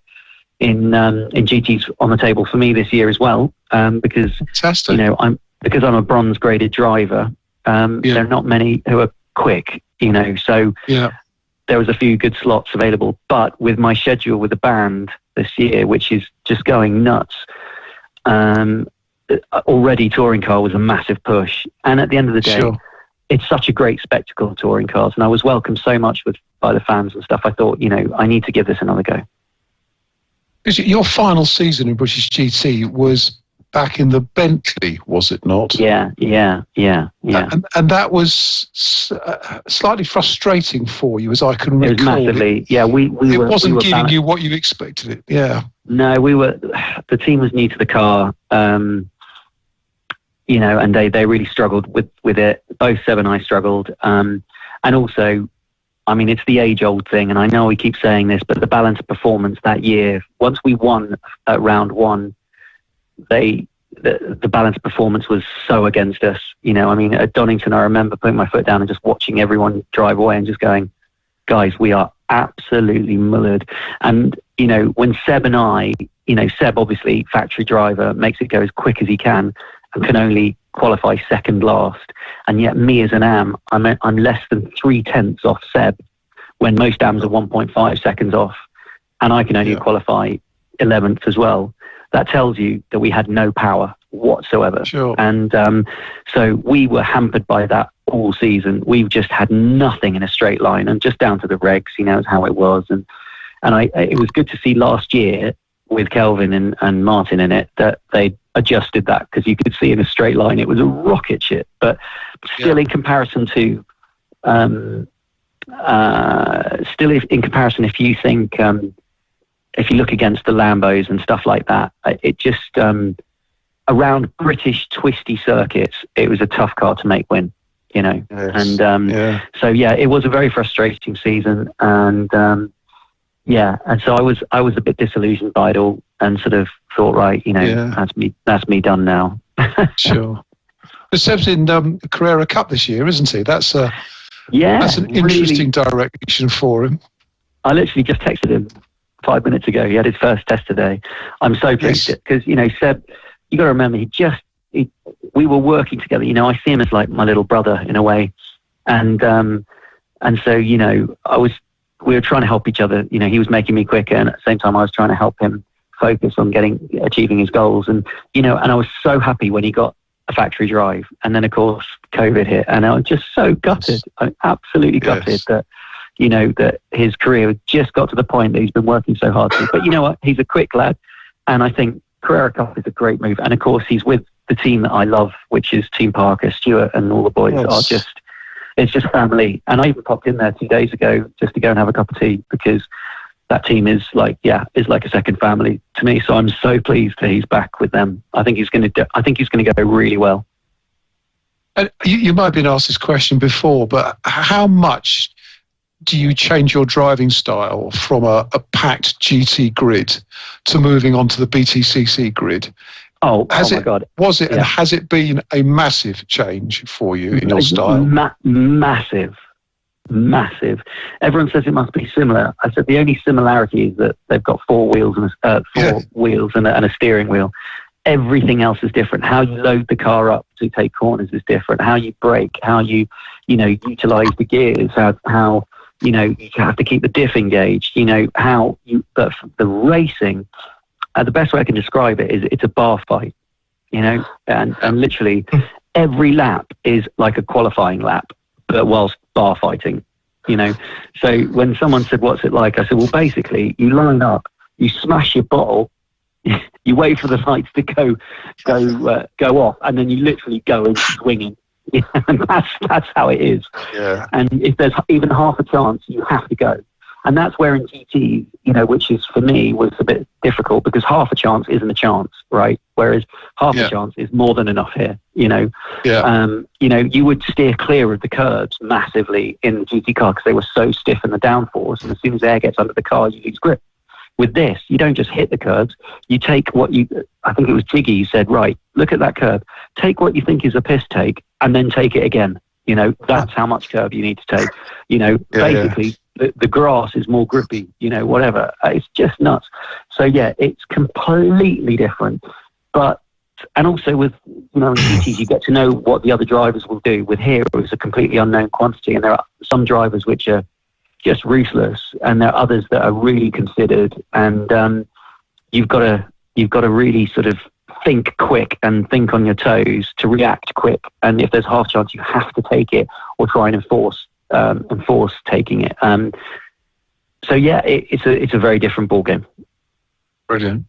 in GTs on the table for me this year as well. Because fantastic. You know, I'm a bronze graded driver. There are not many who are quick. You know, so there was a few good slots available. But with my schedule with the band this year, which is just going nuts. Already touring car was a massive push, and at the end of the day, it's such a great spectacle, touring cars, and I was welcomed so much by the fans and stuff. I thought, you know, I need to give this another go. Your final season in British GT was back in the Bentley, was it not? Yeah. And that was slightly frustrating for you, as I can recall. It was massively. It wasn't giving you what you expected it. Yeah. No, the team was new to the car, and they really struggled with it. Both Seb and I struggled. And also, I mean, it's the age-old thing, and I know we keep saying this, but the balance of performance that year, once we won at round one, the balance of performance was so against us. I mean, at Donington, I remember putting my foot down and just watching everyone drive away and just going, guys, we are absolutely mullered. And, when Seb and I, Seb, obviously, factory driver, makes it go as quick as he can and can only qualify second last. And yet me as an AM, I'm less than 0.3 off Seb, when most AMs are 1.5 seconds off. And I can only qualify 11th as well. That tells you that we had no power whatsoever. Sure. And so we were hampered by that all season. We've just had nothing in a straight line, and just down to the regs, is how it was. And it was good to see last year with Kelvin and Martin in it that they adjusted that, because you could see in a straight line it was a rocket ship. But still, in comparison to, if you think, if you look against the Lambos and stuff like that, it just around British twisty circuits, it was a tough car to make win. Yes. And so it was a very frustrating season, and and so I was a bit disillusioned by it all, and sort of thought, right, that's me done now. Sure. But Seb's in Carrera Cup this year, isn't he? That's an interesting direction for him. I literally just texted him 5 minutes ago. He had his first test today. I'm so pleased because Seb, you got to remember, we were working together. I see him as like my little brother in a way, and so we were trying to help each other. He was making me quicker, and at the same time I was trying to help him focus on achieving his goals. And and I was so happy when he got a factory drive, and then of course COVID hit, and I was just so gutted. I'm absolutely gutted that that his career just got to the point that he's been working so hard to. But you know what? He's a quick lad, and I think Carrera Cup is a great move. And of course, he's with the team that I love, which is Team Parker. Stuart and all the boys it's just family. And I even popped in there 2 days ago just to go and have a cup of tea, because that team is like a second family to me. So I'm so pleased that he's back with them. I think he's going to go really well. And you might have been asked this question before, but how much do you change your driving style from a packed GT grid to moving on to the Btcc grid? Oh my God. Was it, and has it been a massive change for you in your style? Massive. Everyone says it must be similar. I said the only similarity is that they've got four wheels and a steering wheel. Everything else is different. How you load the car up to take corners is different. How you brake, how you utilize the gears, how you have to keep the diff engaged. But the racing. The best way I can describe it is it's a bar fight, and literally every lap is like a qualifying lap, but whilst bar fighting, So when someone said, what's it like? I said, well, basically you line up, you smash your bottle, you wait for the lights to go off, and then you literally go in swinging. And that's how it is. Yeah. And if there's even half a chance, you have to go. And that's where in GT, which is for me was a bit difficult, because half a chance isn't a chance, right? Whereas half a chance is more than enough here, you would steer clear of the curbs massively in the GT car because they were so stiff in the downforce. And as soon as air gets under the car, you lose grip. With this, you don't just hit the curbs. You take I think it was Jiggy, you said, right, look at that curb. Take what you think is a piss take and then take it again. That's how much curb you need to take. Basically, the grass is more grippy, whatever. It's just nuts. So, it's completely different. And also with, in GTs, you get to know what the other drivers will do. With here, it's a completely unknown quantity. And there are some drivers which are just ruthless, and there are others that are really considered. And you've got to really sort of think quick and think on your toes to react quick. And if there's half chance, you have to take it or try and enforce taking it. It's a very different ball game. Brilliant.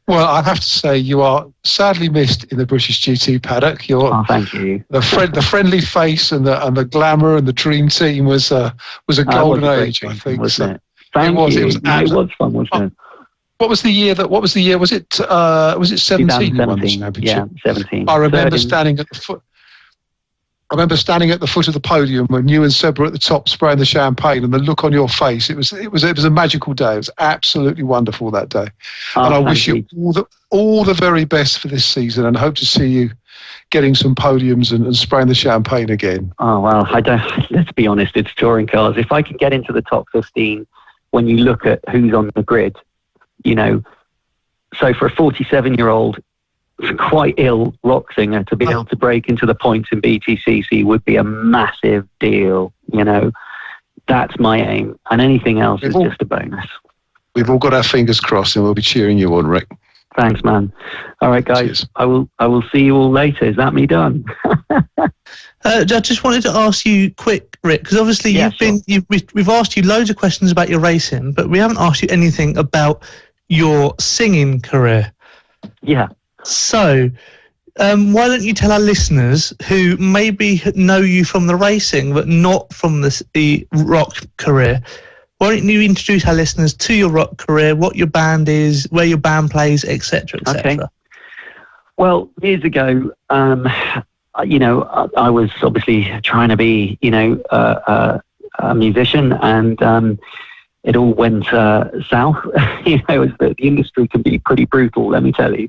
Well, I have to say you are sadly missed in the British GT paddock. Thank you. The friendly face and the glamour and the dream team was a golden age, I think. Wasn't it? Thank you. It was fun, wasn't it? What was the year? Was it 17? You won the championship? Yeah, 17. I remember standing at the foot. I remember standing at the foot of the podium when you and Seb were at the top spraying the champagne, and the look on your face. It was a magical day. It was absolutely wonderful that day. And I wish you all the very best for this season, and hope to see you getting some podiums and spraying the champagne again. Oh, well, let's be honest, it's touring cars. If I can get into the top 15, when you look at who's on the grid, so for a 47-year-old, quite ill rock singer to be able to break into the points in Btcc would be a massive deal. That's my aim, and anything else is just a bonus. We've all got our fingers crossed, and we'll be cheering you on, Rick. Thanks, man. All right, guys. Cheers. I will see you all later. Is that me done? I just wanted to ask you quick, Rick, because obviously we've asked you loads of questions about your racing, but we haven't asked you anything about your singing career. Yeah. So, why don't you tell our listeners who maybe know you from the racing but not from the rock career, why don't you introduce our listeners to your rock career, what your band is, where your band plays, etc., etc.? Okay. Well, years ago, I was obviously trying to be, a musician, and it all went south. The industry can be pretty brutal, let me tell you.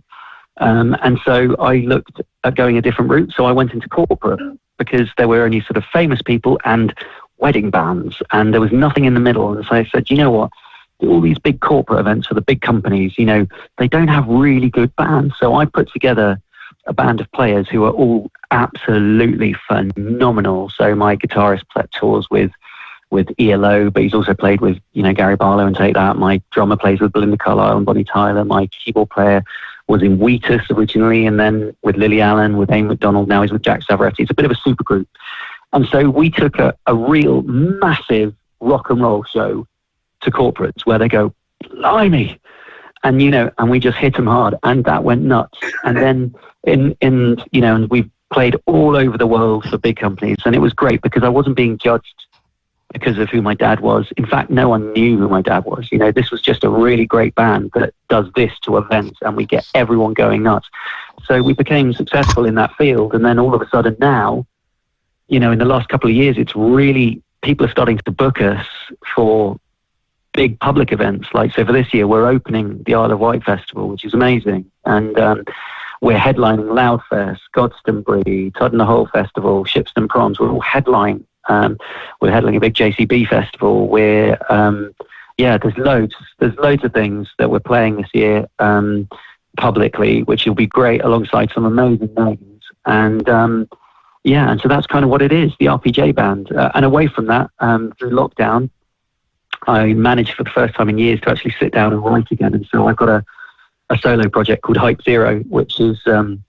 And so I looked at going a different route. So I went into corporate because there were only sort of famous people and wedding bands, and there was nothing in the middle. And so I said, you know what? All these big corporate events for the big companies, they don't have really good bands. So I put together a band of players who are all absolutely phenomenal. So my guitarist tours with ELO, but he's also played with, Gary Barlow and Take That. My drummer plays with Belinda Carlisle and Bonnie Tyler. My keyboard player was in Wheatus originally, and then with Lily Allen, with Aim McDonald, now he's with Jack Savaretti. It's a bit of a super group. And so we took a real massive rock and roll show to corporates where they go, blimey, and and we just hit them hard, and that went nuts. And then and we've played all over the world for big companies, and it was great because I wasn't being judged because of who my dad was. In fact, no one knew who my dad was. This was just a really great band that does this to events, and we get everyone going nuts. So we became successful in that field, and then all of a sudden now, in the last couple of years, it's really, people are starting to book us for big public events. Like, so for this year, we're opening the Isle of Wight Festival, which is amazing. And we're headlining Loudfest, Godstanbury, Todd and the Hole Festival, Shipston Proms. We're all headlining. We're headlining a big JCB festival. There's loads of things that we're playing this year publicly, which will be great alongside some amazing names. And and so that's kind of what it is, the RPJ band. And away from that, through lockdown, I managed for the first time in years to actually sit down and write again. And so I've got a solo project called Hype Zero, which is going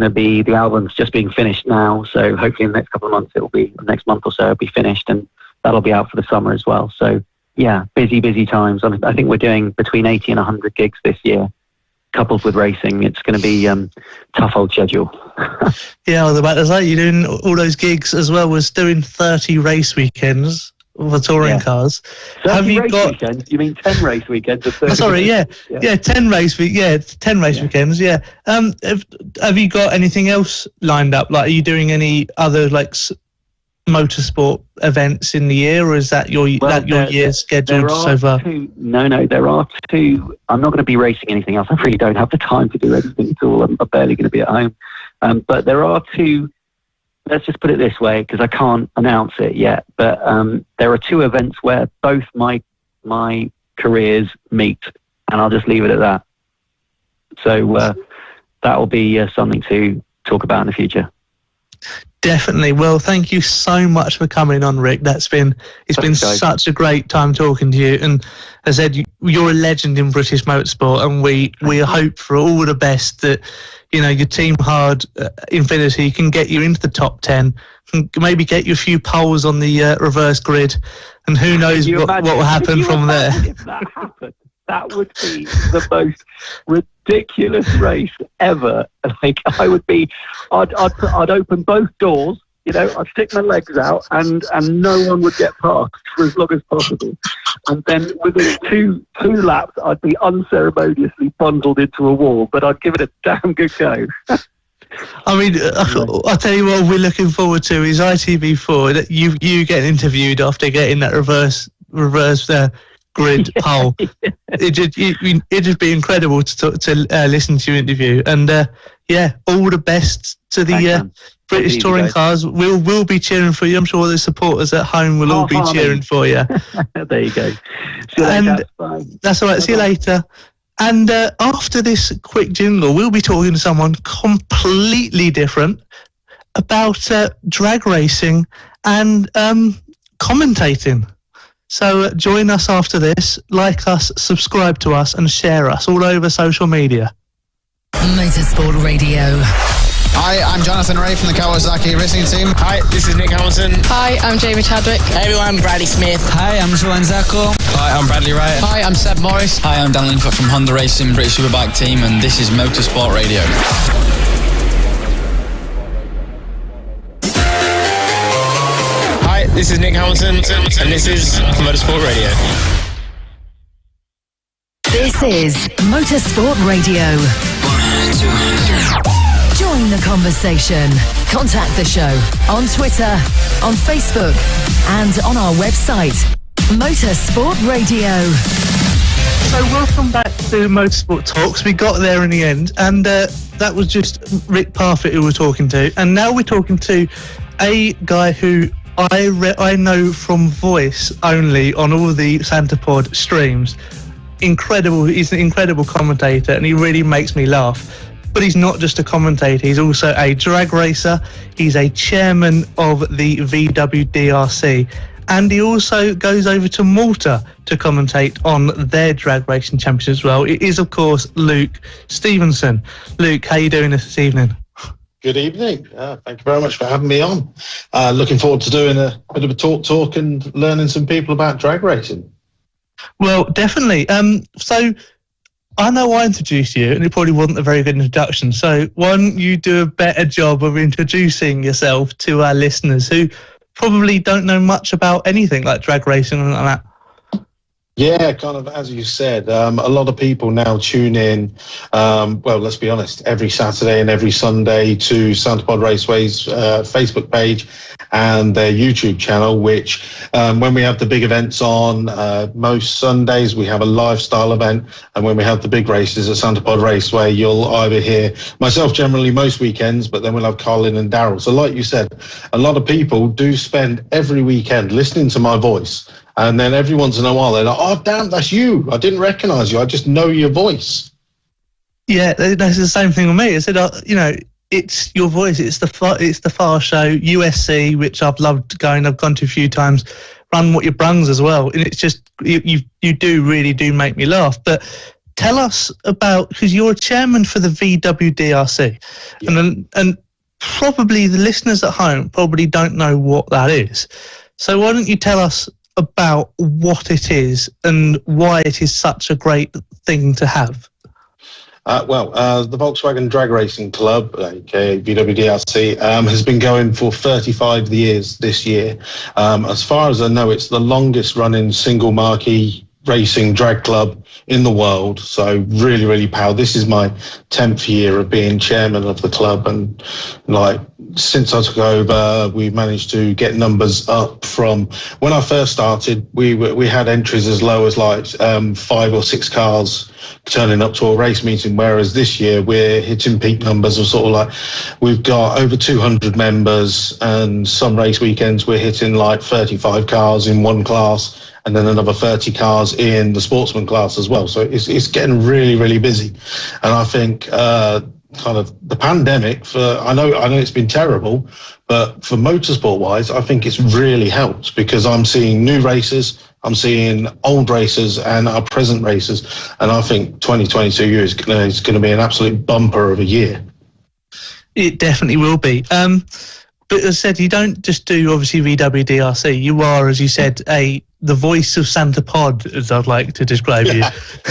to be, the album's just being finished now. So hopefully in the next couple of months, next month or so, it'll be finished, and that'll be out for the summer as well. So yeah, busy times. I think we're doing between 80 and 100 gigs this year, coupled with racing. It's going to be tough old schedule. Yeah, I was about to say, you're doing all those gigs as well as doing 30 race weekends for touring cars. Have you got weekends? You mean 10 race weekends? Or 10 race weekends. Yeah. Have you got anything else lined up? Like, are you doing any other motorsport events in the year, or is that your year scheduled so far? No, there are two. I'm not going to be racing anything else. I really don't have the time to do anything at all. I'm barely going to be at home. But there are two. Let's just put it this way, because I can't announce it yet. But there are two events where both my careers meet, and I'll just leave it at that. So that will be something to talk about in the future. Definitely. Well, thank you so much for coming on, Rick. It's been such a great time talking to you. And as I said, you're a legend in British motorsport, and we hope for all the best that your Team Hard Infinity can get you into the top 10, and maybe get you a few poles on the reverse grid, and who knows what will happen from there. If that happened? That would be the most ridiculous race ever. Like I'd open both doors, I'd stick my legs out, and no one would get past for as long as possible. And then within two laps, I'd be unceremoniously bundled into a wall, but I'd give it a damn good go. I mean, I'll tell you what we're looking forward to is ITV4, that you get interviewed after getting that reverse grid pole. It'd just be incredible to listen to your interview. And all the best to the British touring cars. We'll be cheering for you. I'm sure the supporters at home will all be cheering for you. There you go. And that's all right. See you later. And after this quick jingle, we'll be talking to someone completely different about drag racing and commentating. So join us after this, like us, subscribe to us, and share us all over social media. Motorsport Radio. Hi, I'm Jonathan Ray from the Kawasaki Racing Team. Hi, this is Nick Hamilton. Hi, I'm Jamie Chadwick. Hey everyone, I'm Bradley Smith. Hi, I'm Joan Zacco. Hi, I'm Bradley Wright. Hi, I'm Seb Morris. Hi, I'm Dan Linfoot from Honda Racing, British Superbike Team, and this is Motorsport Radio. Hi, this is Nick Hamilton, and this is Motorsport Radio. This is Motorsport Radio. 1, 2, 3. Join the conversation. Contact the show on Twitter, on Facebook, and on our website, Motorsport Radio. So welcome back to Motorsport Talks. We got there in the end, and that was just Rick Parfitt who we're talking to. And now we're talking to a guy who I know from voice only on all the Santapod streams. Incredible. He's an incredible commentator, and he really makes me laugh. But he's not just a commentator, he's also a drag racer, he's a chairman of the VWDRC, and he also goes over to Malta to commentate on their drag racing championship as well. It is, of course, Luke Stevenson. Luke, how are you doing this evening? Good evening. Thank you very much for having me on. Looking forward to doing a bit of a talk and learning some people about drag racing. Well, definitely. So I know I introduced you, and it probably wasn't a very good introduction. So why don't you do a better job of introducing yourself to our listeners who probably don't know much about anything like drag racing and like that? Yeah, kind of as you said, a lot of people now tune in, well, let's be honest, every Saturday and every Sunday to Santapod Raceway's Facebook page and their YouTube channel, which when we have the big events on, most Sundays we have a lifestyle event, and when we have the big races at Santapod Raceway, you'll either hear myself generally most weekends, but then we'll have Colin and Daryl. So like you said, a lot of people do spend every weekend listening to my voice. And then every once in a while, they're like, oh, damn, that's you. I didn't recognise you. I just know your voice. Yeah, that's the same thing with me. I said, it's your voice. It's the Far Show, USC, which I've loved going. I've gone to a few times. Run What Your Brungs as well. And it's just, you really do make me laugh. But tell us about, because you're a chairman for the VWDRC. Yeah. And probably the listeners at home probably don't know what that is. So why don't you tell us about what it is and why it is such a great thing to have? The Volkswagen Drag Racing Club, aka VWDRC, has been going for 35 years this year. As far as I know, it's the longest running single marquee racing drag club in the world. So really, really proud. This is my 10th year of being chairman of the club, and since I took over, we managed to get numbers up from when I first started. We had entries as low as 5 or 6 cars turning up to a race meeting, whereas this year we're hitting peak numbers of we've got over 200 members, and some race weekends we're hitting 35 cars in one class, and then another 30 cars in the sportsman class as well. So it's getting really, really busy, and I think kind of the pandemic, I know it's been terrible, but for motorsport wise, I think it's really helped, because I'm seeing new racers, I'm seeing old racers and our present racers, and I think 2022 is going to be an absolute bumper of a year. It definitely will be. But as I said, you don't just do obviously VWDRC. You are, as you said, a the voice of Santa Pod, as I'd like to describe you.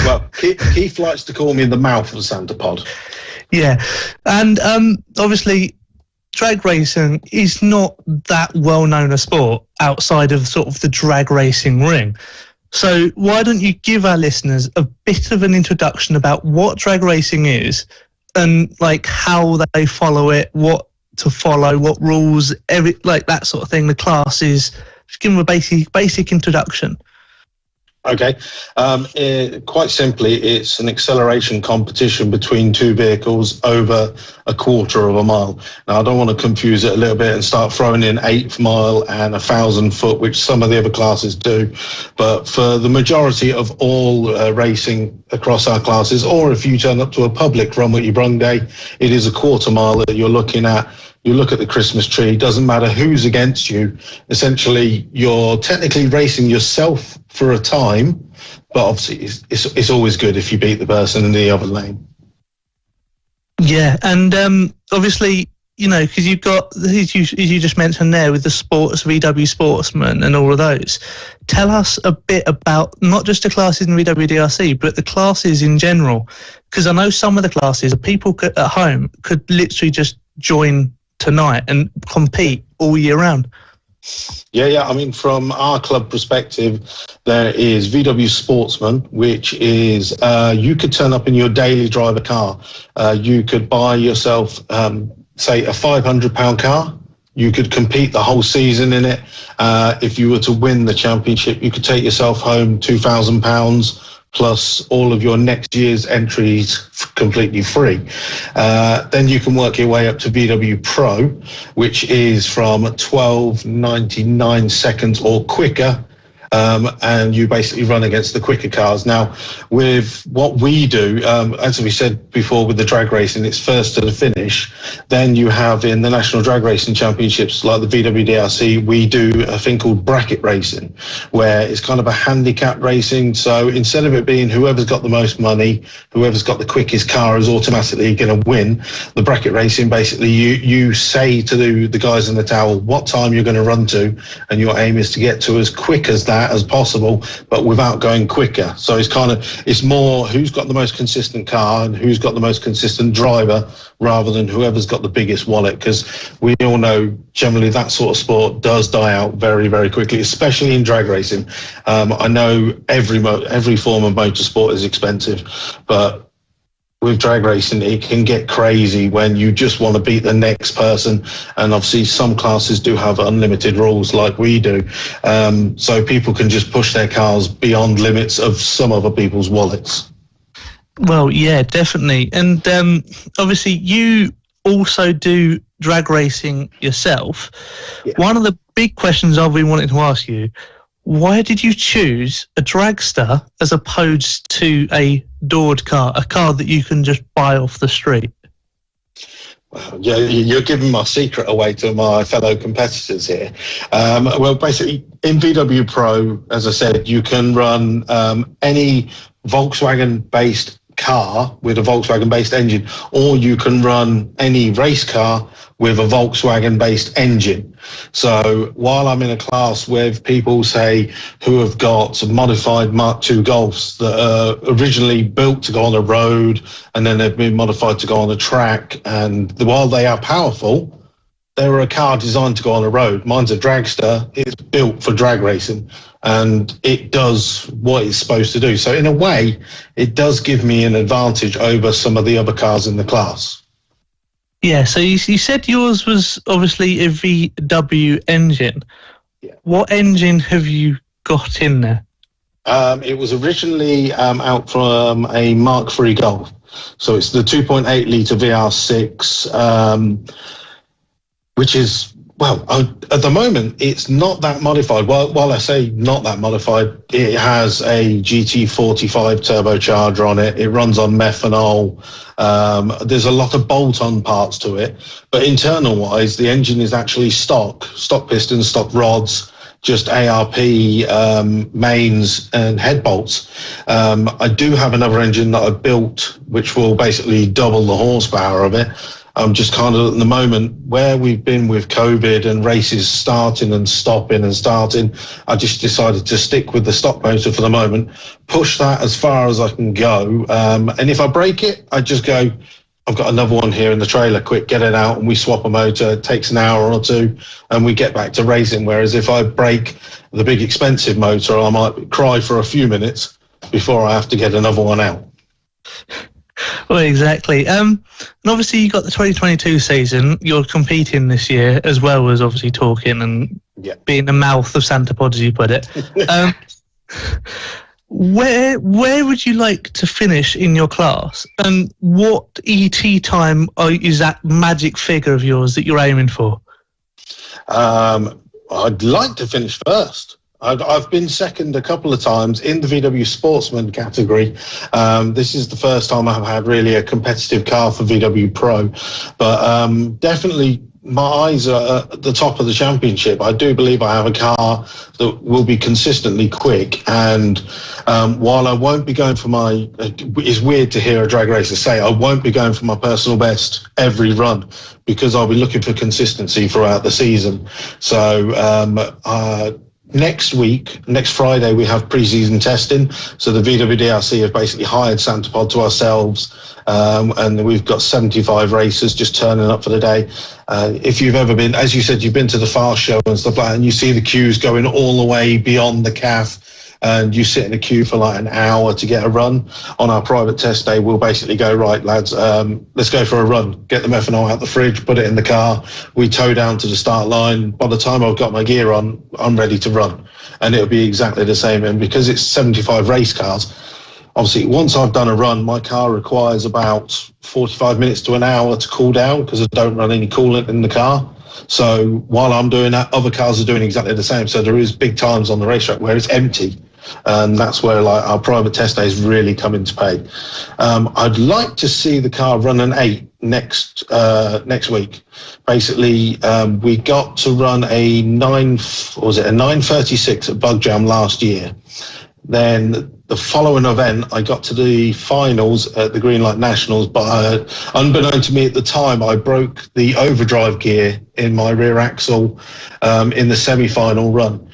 Well, Keith likes to call me the mouth of Santa Pod. Yeah, and obviously drag racing is not that well known a sport outside of sort of the drag racing ring. So why don't you give our listeners a bit of an introduction about what drag racing is and like how they follow it, what to follow, what rules, like that sort of thing, the classes. Just give them a basic introduction. Okay. Quite simply, it's an acceleration competition between two vehicles over a quarter of a mile. Now, I don't want to confuse it a little bit and start throwing in 8th mile and 1,000 foot, which some of the other classes do. But for the majority of all racing across our classes, or if you turn up to a public run with your brung day, it is a quarter mile that you're looking at. You look at the Christmas tree, doesn't matter who's against you. Essentially, you're technically racing yourself for a time, but obviously it's always good if you beat the person in the other lane. Yeah, and obviously, you know, because you've got, as you just mentioned there, with the sports, VW Sportsman and all of those. Tell us a bit about not just the classes in VWDRC, but the classes in general. Because I know some of the classes, people at home could literally just join tonight and compete all year round. Yeah. I mean, from our club perspective, there is VW Sportsman, which is you could turn up in your daily driver car. You could buy yourself, say, a £500 car. You could compete the whole season in it. If you were to win the championship, you could take yourself home £2,000 plus all of your next year's entries completely free. Then you can work your way up to VW Pro, which is from 12.99 seconds or quicker. And you basically run against the quicker cars. Now, with what we do, as we said before with the drag racing, it's first to the finish. Then you have in the National Drag Racing Championships, like the VWDRC, we do a thing called bracket racing, where it's kind of a handicap racing. So instead of it being whoever's got the most money, whoever's got the quickest car is automatically going to win, the bracket racing, basically you say to the guys in the tower what time you're going to run to, and your aim is to get to as quick as that as possible, but without going quicker. So it's more who's got the most consistent car and who's got the most consistent driver, rather than whoever's got the biggest wallet, because we all know generally that sort of sport does die out very, very quickly, especially in drag racing. I know every form of motorsport is expensive, but with drag racing, it can get crazy when you just want to beat the next person. And obviously some classes do have unlimited rules like we do. So people can just push their cars beyond limits of some other people's wallets. Well, yeah, definitely. And obviously you also do drag racing yourself. Yeah. One of the big questions I've been wanting to ask you, why did you choose a Dragster as opposed to a doored car, a car that you can just buy off the street? Well, yeah, you're giving my secret away to my fellow competitors here. Well, basically, in VW Pro, as I said, you can run any Volkswagen-based car with a Volkswagen-based engine, or you can run any race car with a Volkswagen-based engine. So while I'm in a class with people, say, who have got modified Mark II Golfs that are originally built to go on the road and then they've been modified to go on the track, and while they are powerful, they were a car designed to go on the road. Mine's a Dragster. It's built for drag racing, and it does what it's supposed to do. So in a way, it does give me an advantage over some of the other cars in the class. Yeah, so you said yours was obviously a VW engine. Yeah. What engine have you got in there? It was originally out from a Mark III Golf. So it's the 2.8 litre VR6, which is, well, at the moment, it's not that modified. While I say not that modified, it has a GT45 turbocharger on it. It runs on methanol. There's a lot of bolt-on parts to it. But internal-wise, the engine is actually stock pistons, stock rods, just ARP mains and head bolts. I do have another engine that I built, which will basically double the horsepower of it. I'm just kind of at the moment where we've been with COVID and races starting and stopping and starting. I just decided to stick with the stock motor for the moment, push that as far as I can go. And if I break it, I just go, I've got another one here in the trailer, quick, get it out, and we swap a motor. It takes an hour or two, and we get back to racing. Whereas if I break the big expensive motor, I might cry for a few minutes before I have to get another one out. Well, exactly. And obviously you got the 2022 season. You're competing this year, as well as obviously talking and being the mouth of Santa Pod, as you put it. Where would you like to finish in your class, and what ET time is that magic figure of yours that you're aiming for? I'd like to finish first. I've been second a couple of times in the VW Sportsman category. This is the first time I've had really a competitive car for VW Pro, but definitely my eyes are at the top of the championship. I do believe I have a car that will be consistently quick, and while I won't be going for my, it's weird to hear a drag racer say, I won't be going for my personal best every run, because I'll be looking for consistency throughout the season. So next Friday, we have pre-season testing. So the VW DRC have basically hired Santa Pod to ourselves, and we've got 75 racers just turning up for the day. If you've ever been, as you said, you've been to the Fast Show and stuff like that, and you see the queues going all the way beyond the CAF, and you sit in a queue for like an hour to get a run. On our private test day, we'll basically go, right, lads, let's go for a run. Get the methanol out the fridge, put it in the car. We tow down to the start line. By the time I've got my gear on, I'm ready to run. And it'll be exactly the same. And because it's 75 race cars, obviously, once I've done a run, my car requires about 45 minutes to an hour to cool down, because I don't run any coolant in the car. So while I'm doing that, other cars are doing exactly the same. So there is big times on the racetrack where it's empty. And that's where like our private test days really come into play. I'd like to see the car run an 8 next week. Basically, we got to run a 9:36 at Bug Jam last year. Then the following event, I got to the finals at the Greenlight Nationals, but unbeknown to me at the time, I broke the overdrive gear in my rear axle in the semi-final run.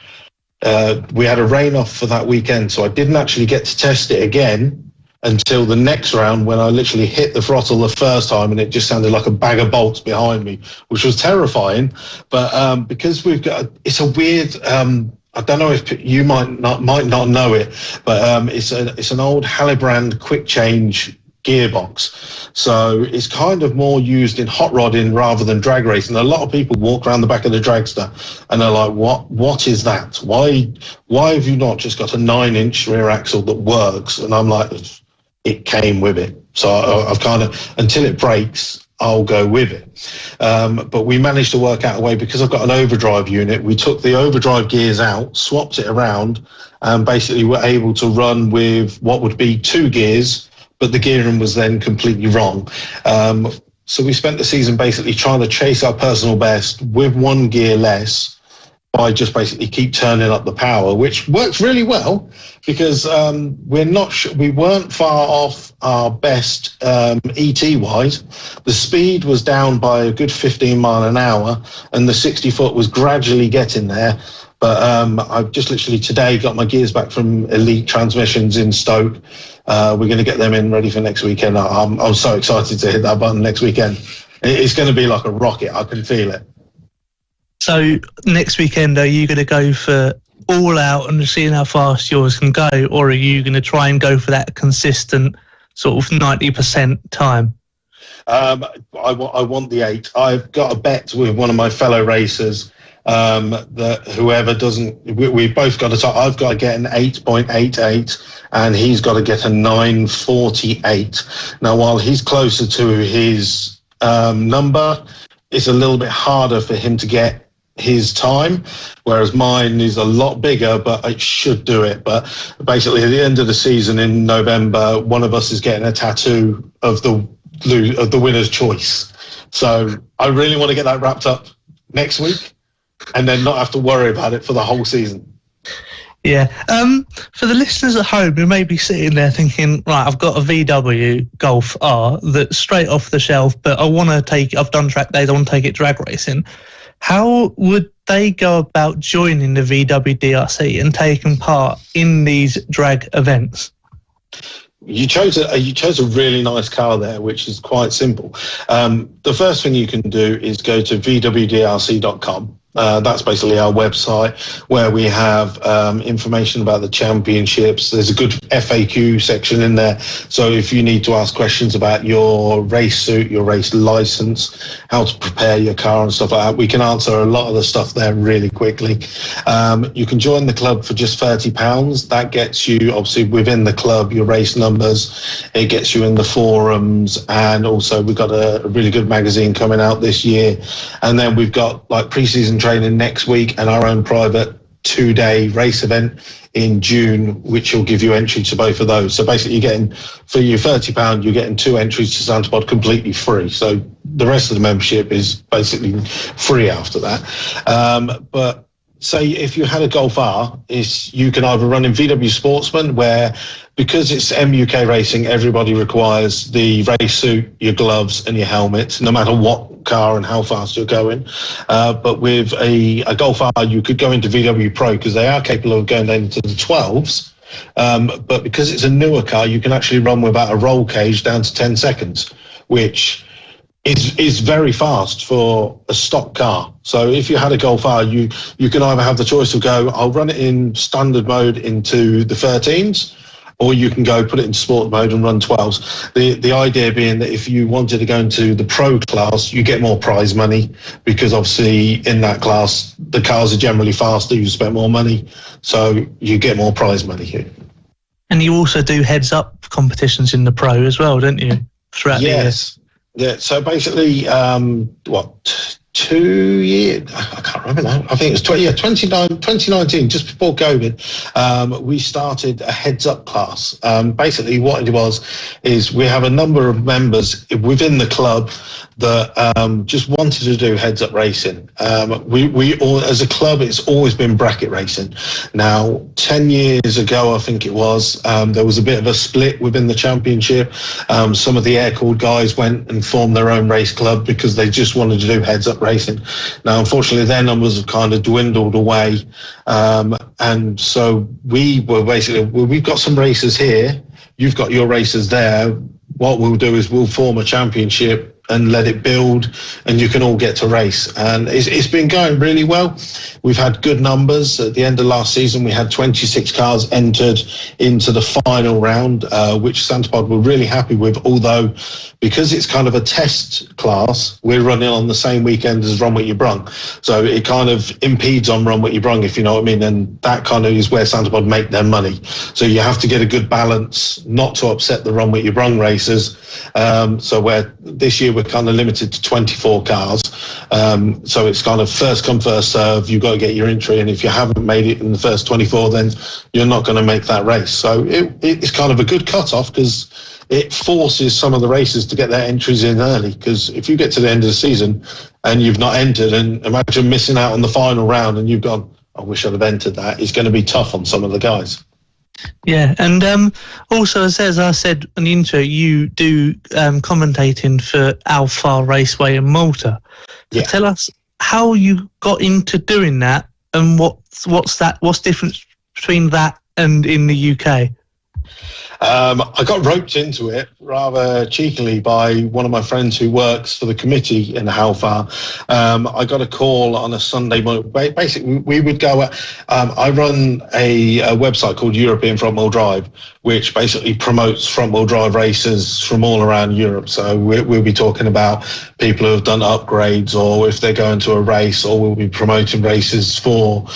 We had a rain off for that weekend, so I didn't actually get to test it again until the next round, when I literally hit the throttle the first time and it just sounded like a bag of bolts behind me, which was terrifying. But because we've got, it's a weird, I don't know if you might not know it, but it's an old Hallebrand quick change gearbox. So it's kind of more used in hot rodding rather than drag racing. A lot of people walk around the back of the Dragster and they're like, what is that? Why have you not just got a 9-inch rear axle that works? And I'm like, it came with it. So I've kind of, until it breaks, I'll go with it. But we managed to work out a way, because I've got an overdrive unit. We took the overdrive gears out, swapped it around, and basically were able to run with what would be 2 gears, but the gearing was then completely wrong. So we spent the season basically trying to chase our personal best with 1 gear less, by just basically keep turning up the power, which works really well, because we weren't far off our best ET-wise. The speed was down by a good 15 mile an hour, and the 60-foot was gradually getting there. But I've just literally today got my gears back from Elite Transmissions in Stoke. We're going to get them in ready for next weekend. I'm so excited to hit that button next weekend. It's going to be like a rocket. I can feel it. So next weekend, are you going to go for all out and seeing how fast yours can go, or are you going to try and go for that consistent sort of 90% time? I want the 8. I've got a bet with one of my fellow racers that whoever doesn't, we've both got to. I've got to get an 8.88, and he's got to get a 9:48. Now, while he's closer to his number, it's a little bit harder for him to get his time, whereas mine is a lot bigger, but it should do it. But basically, at the end of the season in November, one of us is getting a tattoo of the winner's choice. So I really want to get that wrapped up next week, and then not have to worry about it for the whole season. Yeah. For the listeners at home who may be sitting there thinking, right, I've got a VW Golf R that's straight off the shelf, but I've done track days, I want to take it drag racing. How would they go about joining the VW DRC and taking part in these drag events? You chose a really nice car there, which is quite simple. The first thing you can do is go to vwdrc.com. That's basically our website where we have information about the championships. There's a good FAQ section in there. So if you need to ask questions about your race suit, your race license, how to prepare your car and stuff like that, we can answer a lot of the stuff there really quickly. You can join the club for just £30. That gets you, obviously, within the club, your race numbers. It gets you in the forums. And also we've got a really good magazine coming out this year. And then we've got like pre-season training next week and our own private 2-day race event in June, which will give you entry to both of those. So basically you're getting, for your £30, you're getting 2 entries to Santapod completely free. So the rest of the membership is basically free after that. But say if you had a Golf R, you can either run in VW Sportsman, where because it's MUK racing, everybody requires the race suit, your gloves and your helmet, no matter what car and how fast you're going. But with a Golf R, you could go into VW Pro because they are capable of going down into the 12s. But because it's a newer car, you can actually run without a roll cage down to 10 seconds, which is very fast for a stock car. So if you had a Golf R, you can either have the choice of I'll run it in standard mode into the 13s, or you can put it in sport mode and run 12s. The idea being that if you wanted to go into the pro class, you get more prize money because obviously in that class, the cars are generally faster, you spend more money, so you get more prize money here. And you also do heads up competitions in the pro as well, don't you? Throughout the year. Yeah, so basically, 2 years, I can't remember now, I think it was 2019, just before COVID, we started a heads-up class. Basically what it was is we have a number of members within the club that just wanted to do heads-up racing. We all, as a club, it's always been bracket racing. Now, 10 years ago, I think it was, there was a bit of a split within the championship. Some of the air-cooled guys went and formed their own race club because they just wanted to do heads-up racing. Now, unfortunately, their numbers have kind of dwindled away. And so we've got some races here. You've got your races there. What we'll do is we'll form a championship and let it build, and you can all get to race. And it's been going really well. We've had good numbers. At the end of last season, we had 26 cars entered into the final round, which Santapod were really happy with, although because it's kind of a test class, we're running on the same weekend as Run What You Brung. So it kind of impedes on Run What You Brung, if you know what I mean, and that kind of is where Santapod make their money. So you have to get a good balance not to upset the Run What You Brung races. So where this year we're kind of limited to 24 cars. So it's kind of first come, first serve. You've got to get your entry, and if you haven't made it in the first 24, then you're not going to make that race. So it's kind of a good cut-off because it forces some of the racers to get their entries in early, because if you get to the end of the season and you've not entered, and imagine missing out on the final round and you've gone, I wish I'd have entered that, it's going to be tough on some of the guys. Yeah, and also, as I said in the intro, you do commentating for Alpha Raceway in Malta. So yeah. Tell us how you got into doing that, and what's difference between that and in the UK? I got roped into it rather cheekily by one of my friends who works for the committee in Halfar. I got a call on a Sunday morning. Basically, we would go. I run a website called European Front Wheel Drive, which basically promotes front wheel drive races from all around Europe. So we'll be talking about people who have done upgrades, or if they're going to a race, or we'll be promoting races for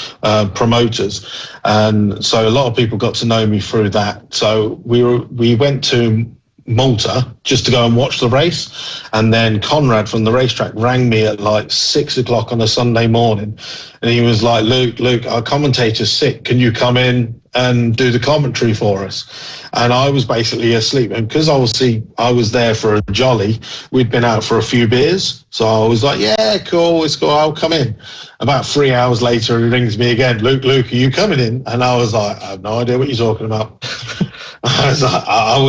promoters. And so a lot of people got to know me through that. So we went to Malta just to go and watch the race. And then Conrad from the racetrack rang me at like 6 o'clock on a Sunday morning. And he was like, Luke, our commentator's sick. Can you come in and do the commentary for us? And I was basically asleep. And because obviously I was there for a jolly, we'd been out for a few beers. So I was like, yeah, cool, it's cool, I'll come in. About 3 hours later, he rings me again. Luke, are you coming in? And I was like, I have no idea what you're talking about. I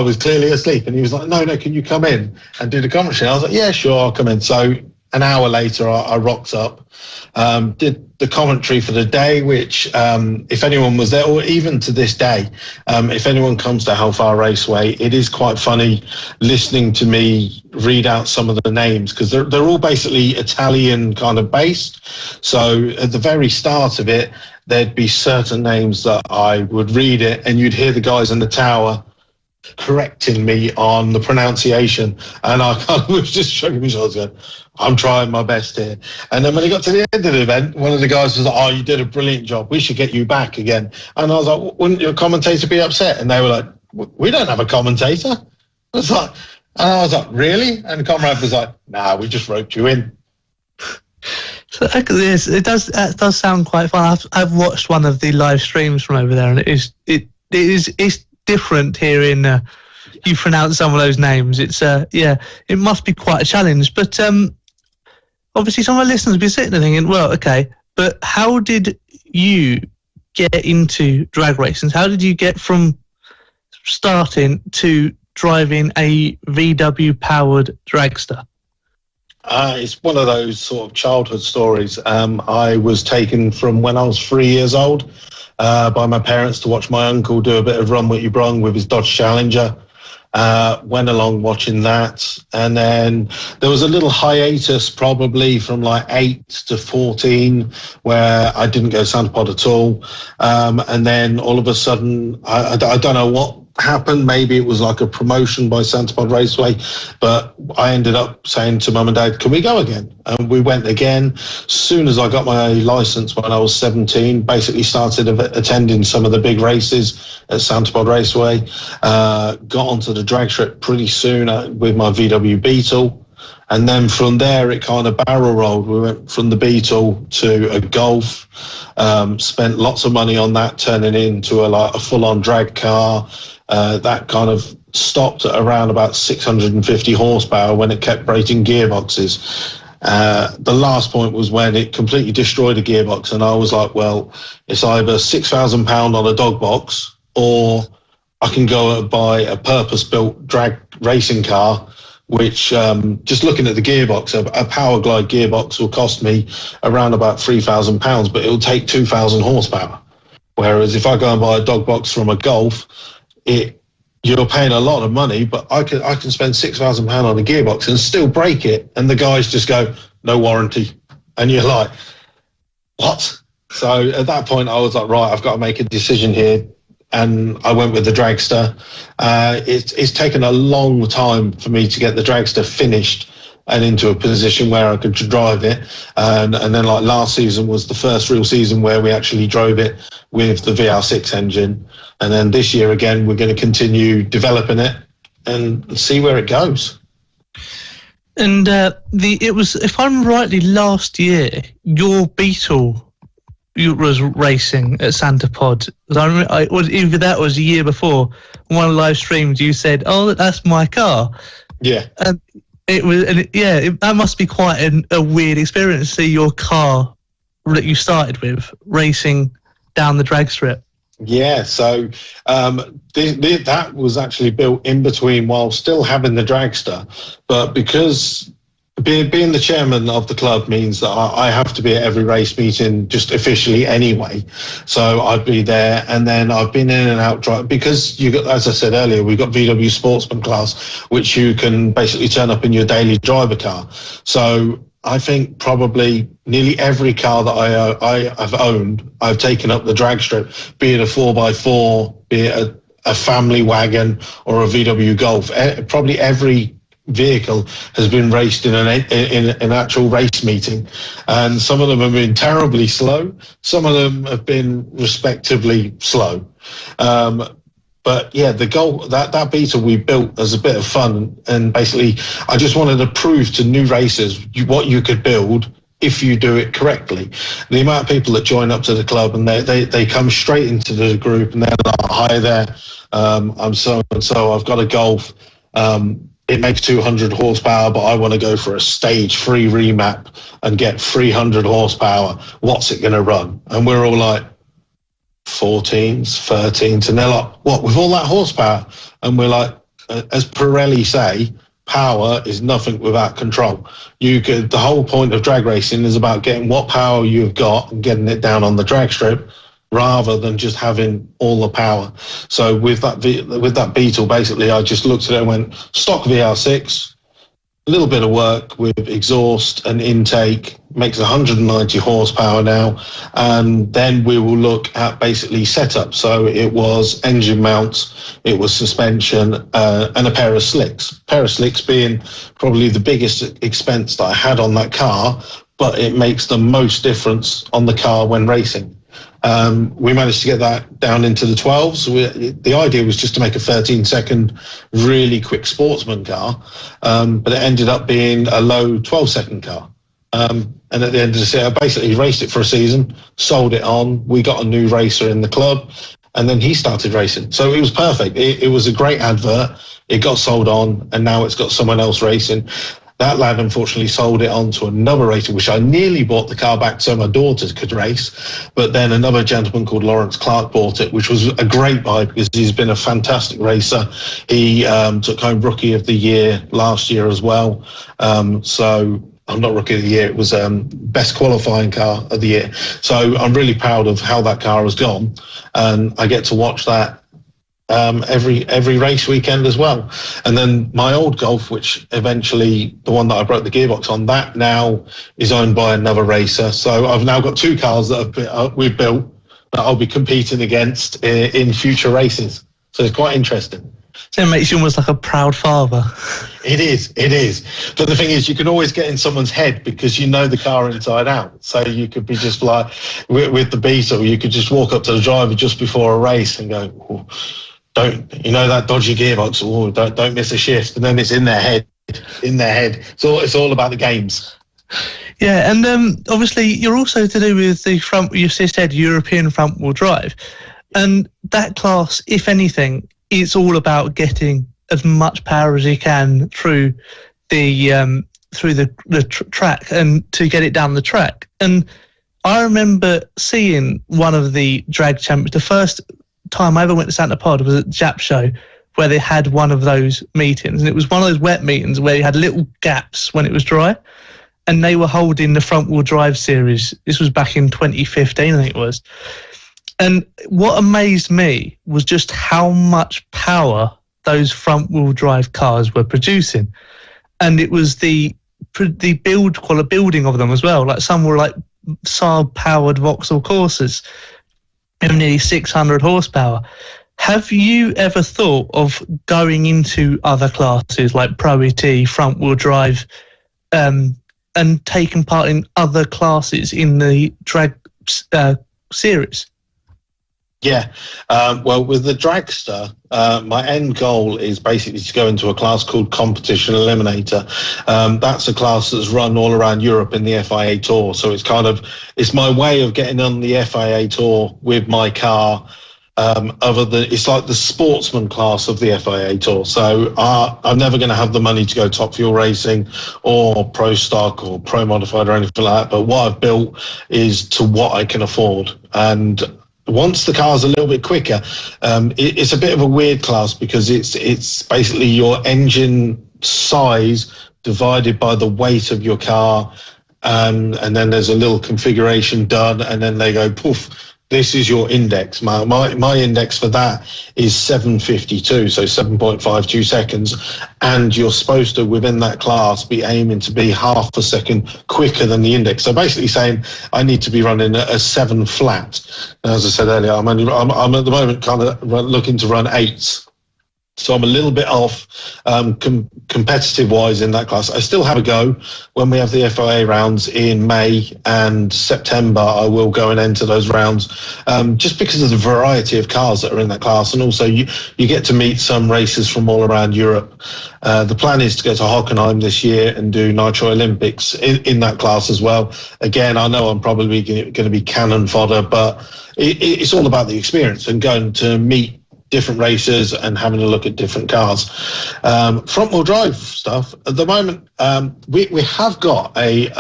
was clearly asleep. And he was like, no, can you come in and do the commentary? I was like, yeah, sure, I'll come in. So an hour later, I rocked up, did the commentary for the day, which if anyone was there, or even to this day, if anyone comes to Hellfire Raceway, it is quite funny listening to me read out some of the names, because they're all basically Italian kind of based. So at the very start of it, there'd be certain names that I would read it, and you'd hear the guys in the tower correcting me on the pronunciation, and I kind of was just shrugging my shoulders going, I'm trying my best here. And then when it got to the end of the event, one of the guys was like, oh, you did a brilliant job, we should get you back again. And I was like, wouldn't your commentator be upset? And they were like, we don't have a commentator. I was like, really? And Conrad was like, nah, we just roped you in. So yes, that does sound quite fun. I've watched one of the live streams from over there, and it's different hearing you pronounce some of those names. It's it must be quite a challenge. But obviously, some of our listeners will be sitting there thinking, well, okay, but how did you get into drag racing? How did you get from starting to driving a VW powered dragster? It's one of those sort of childhood stories. I was taken from when I was 3 years old by my parents to watch my uncle do a bit of Run What You Brung with his Dodge Challenger. Went along watching that, and then there was a little hiatus probably from like 8 to 14 where I didn't go Santa Pod at all, and then all of a sudden I don't know what happened. Maybe it was like a promotion by Santa Pod Raceway, but I ended up saying to Mum and Dad, can we go again? And we went again. As soon as I got my license when I was 17, basically started attending some of the big races at Santa Pod Raceway, got onto the drag strip pretty soon with my VW Beetle. And then from there, it kind of barrel rolled. We went from the Beetle to a Golf, spent lots of money on that, turning into a full-on drag car. That kind of stopped at around about 650 horsepower when it kept breaking gearboxes. The last point was when it completely destroyed a gearbox, and I was like, well, it's either £6,000 on a dog box, or I can go and buy a purpose-built drag racing car, which just looking at the gearbox, a Power Glide gearbox will cost me around about £3,000, but it'll take 2,000 horsepower. Whereas if I go and buy a dog box from a Golf, you're paying a lot of money, but I can spend £6,000 on a gearbox and still break it, and the guys just go, no warranty, and you're like, what? So at that point I was like, right, I've got to make a decision here, and I went with the Dragster. It's taken a long time for me to get the Dragster finished and into a position where I could drive it, and then like last season was the first real season where we actually drove it with the VR6 engine. And then this year again, we're going to continue developing it and see where it goes. And it was, if I'm rightly, last year your Beetle was racing at Santa Pod. I was either that was a year before. One of the live streams you said, "Oh, that's my car." Yeah. And it was, that must be quite a weird experience to see your car that you started with racing down the drag strip. Yeah, so that was actually built in between while still having the Dragster, but because being the chairman of the club means that I have to be at every race meeting just officially anyway. So I'd be there, and then I've been in and out because you got, as I said earlier, we've got VW Sportsman class, which you can basically turn up in your daily driver car. So I think probably nearly every car that I have owned, I've taken up the drag strip, be it a 4x4, be it a family wagon or a VW Golf. Probably every vehicle has been raced in an actual race meeting, and some of them have been terribly slow. Some of them have been respectively slow. But yeah, the goal, that Beetle we built as a bit of fun, and basically I just wanted to prove to new racers what you could build if you do it correctly. The amount of people that join up to the club and they come straight into the group and they're like, hi there, I'm so-and-so, I've got a Golf, it makes 200 horsepower, but I want to go for a stage 3 remap and get 300 horsepower. What's it going to run? And we're all like, 14s, 13s, and they're like, what, with all that horsepower? And we're like, as Pirelli say, power is nothing without control. The whole point of drag racing is about getting what power you've got and getting it down on the drag strip, rather than just having all the power. So with that Beetle, basically, I just looked at it and went, stock VR6, a little bit of work with exhaust and intake, makes 190 horsepower now, and then we will look at basically setup. So it was engine mounts, it was suspension, and a pair of slicks. A pair of slicks being probably the biggest expense that I had on that car, but it makes the most difference on the car when racing. We managed to get that down into the 12s. The idea was just to make a 13-second, really quick sportsman car, but it ended up being a low 12-second car. And at the end of the season, I basically raced it for a season, sold it on. We got a new racer in the club, and then he started racing. So it was perfect. It was a great advert. It got sold on, and now it's got someone else racing. That lad unfortunately sold it on to another racer, which I nearly bought the car back so my daughters could race. But then another gentleman called Lawrence Clark bought it, which was a great buy because he's been a fantastic racer. He took home Rookie of the Year last year as well. So I'm not Rookie of the Year. It was best qualifying car of the year. So I'm really proud of how that car has gone. And I get to watch that every race weekend as well. And then my old Golf, which eventually the one that I broke the gearbox on, that now is owned by another racer. So I've now got 2 cars that we've built that I'll be competing against in future races. So it's quite interesting. So it makes you almost like a proud father. It is. But the thing is, you can always get in someone's head because you know the car inside out. So you could be just like, with the Beetle, you could just walk up to the driver just before a race and go, oh, don't, you know, that dodgy gearbox, oh, don't miss a shift. And then it's in their head. It's all about the games. Yeah, and obviously you're also to do with the front, you said European front wheel drive. And that class, if anything, it's all about getting as much power as you can through the track and to get it down the track. And I remember seeing one of the drag champions. The first time I ever went to Santa Pod was at Jap Show, where they had one of those meetings, and it was one of those wet meetings where you had little gaps when it was dry, and they were holding the front wheel drive series. This was back in 2015, I think it was. And what amazed me was just how much power those front-wheel drive cars were producing. And it was the building of them as well. Like some were like Saab-powered Vauxhall Corsas, nearly 600 horsepower. Have you ever thought of going into other classes like Pro ET, front-wheel drive, and taking part in other classes in the drag series? Yeah, well, with the Dragster, my end goal is basically to go into a class called Competition Eliminator. That's a class that's run all around Europe in the FIA Tour. So it's my way of getting on the FIA Tour with my car. It's like the sportsman class of the FIA Tour. So I'm never going to have the money to go Top Fuel Racing or Pro Stock or Pro Modified or anything like that. But what I've built is to what I can afford. And once the car's a little bit quicker, it's a bit of a weird class because it's basically your engine size divided by the weight of your car, and then there's a little configuration done, and then they go, poof, this is your index. My index for that is 752, so 7.52 seconds, and you're supposed to, within that class, be aiming to be half a second quicker than the index. So basically saying I need to be running a 7 flat. And as I said earlier, I'm at the moment kind of looking to run 8s. So I'm a little bit off competitive-wise in that class. I still have a go. When we have the FIA rounds in May and September, I will go and enter those rounds just because of the variety of cars that are in that class. And also you get to meet some racers from all around Europe. The plan is to go to Hockenheim this year and do Nitro Olympics in that class as well. Again, I know I'm probably going to be cannon fodder, but it's all about the experience and going to meet different racers and having a look at different cars. Front-wheel drive stuff. At the moment, we have got a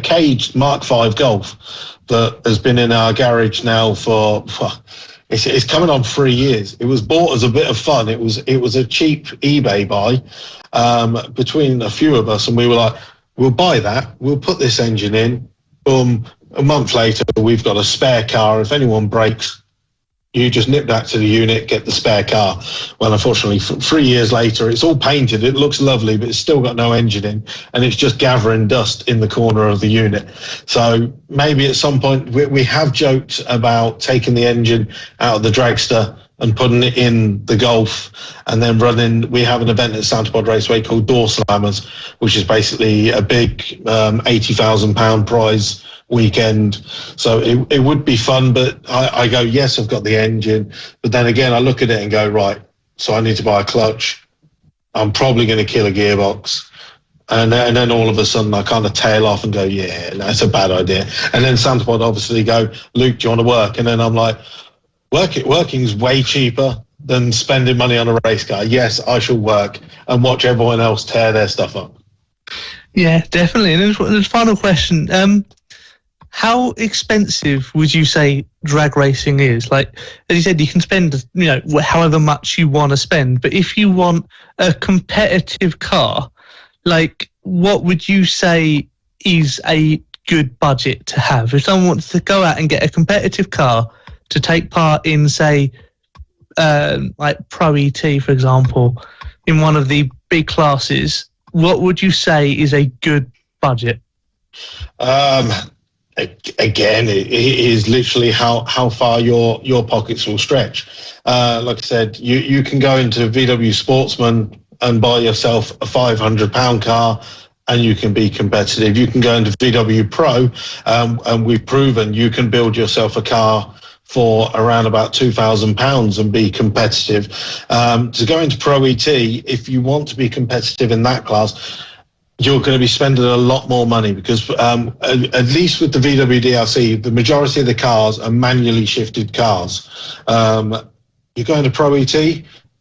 caged Mark V Golf that has been in our garage now for it's coming on 3 years. It was bought as a bit of fun. It was a cheap eBay buy between a few of us, and we were like, we'll buy that. We'll put this engine in. Boom. A month later, we've got a spare car. If anyone breaks, you just nip back to the unit, get the spare car. Well, unfortunately, 3 years later, it's all painted. It looks lovely, but it's still got no engine in, and it's just gathering dust in the corner of the unit. So maybe at some point, we have joked about taking the engine out of the Dragster and putting it in the Golf, and then running. We have an event at Santa Pod Raceway called Door Slammers, which is basically a big £80,000 prize weekend. So it would be fun, but I go, yes, I've got the engine, but then again I look at it and go, right, so I need to buy a clutch. I'm probably going to kill a gearbox, and then all of a sudden I kind of tail off and go, yeah, that's a bad idea. And then Santa Pod obviously go, Luke, do you want to work? And then I'm like, working's way cheaper than spending money on a race car. Yes, I shall work and watch everyone else tear their stuff up. Yeah, definitely. And there's final question. How expensive would you say drag racing is? Like, as you said, you can spend, however much you want to spend. But if you want a competitive car, like, what would you say is a good budget to have? If someone wants to go out and get a competitive car to take part in, say, like Pro ET, for example, in one of the big classes, what would you say is a good budget? Again, it is literally how far your pockets will stretch. Like I said, you can go into VW Sportsman and buy yourself a £500 car, and you can be competitive. You can go into VW Pro, and we've proven you can build yourself a car for around about £2,000 and be competitive. To go into Pro ET, if you want to be competitive in that class, you're going to be spending a lot more money, because at least with the VW DRC, the majority of the cars are manually shifted cars. You go into Pro ET,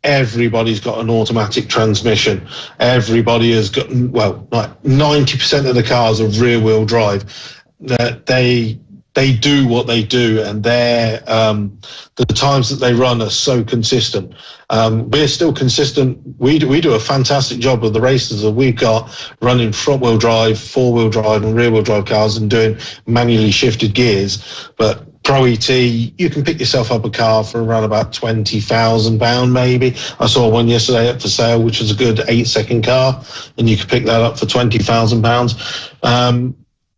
everybody's got an automatic transmission. Everybody has got, well, like 90% of the cars are rear-wheel drive. They do what they do, and the times that they run are so consistent. We're still consistent. We do a fantastic job with the races that we've got running front-wheel drive, four-wheel drive and rear-wheel drive cars and doing manually shifted gears. But Pro ET, you can pick yourself up a car for around about £20,000 maybe. I saw one yesterday up for sale, which was a good 8-second car, and you could pick that up for £20,000.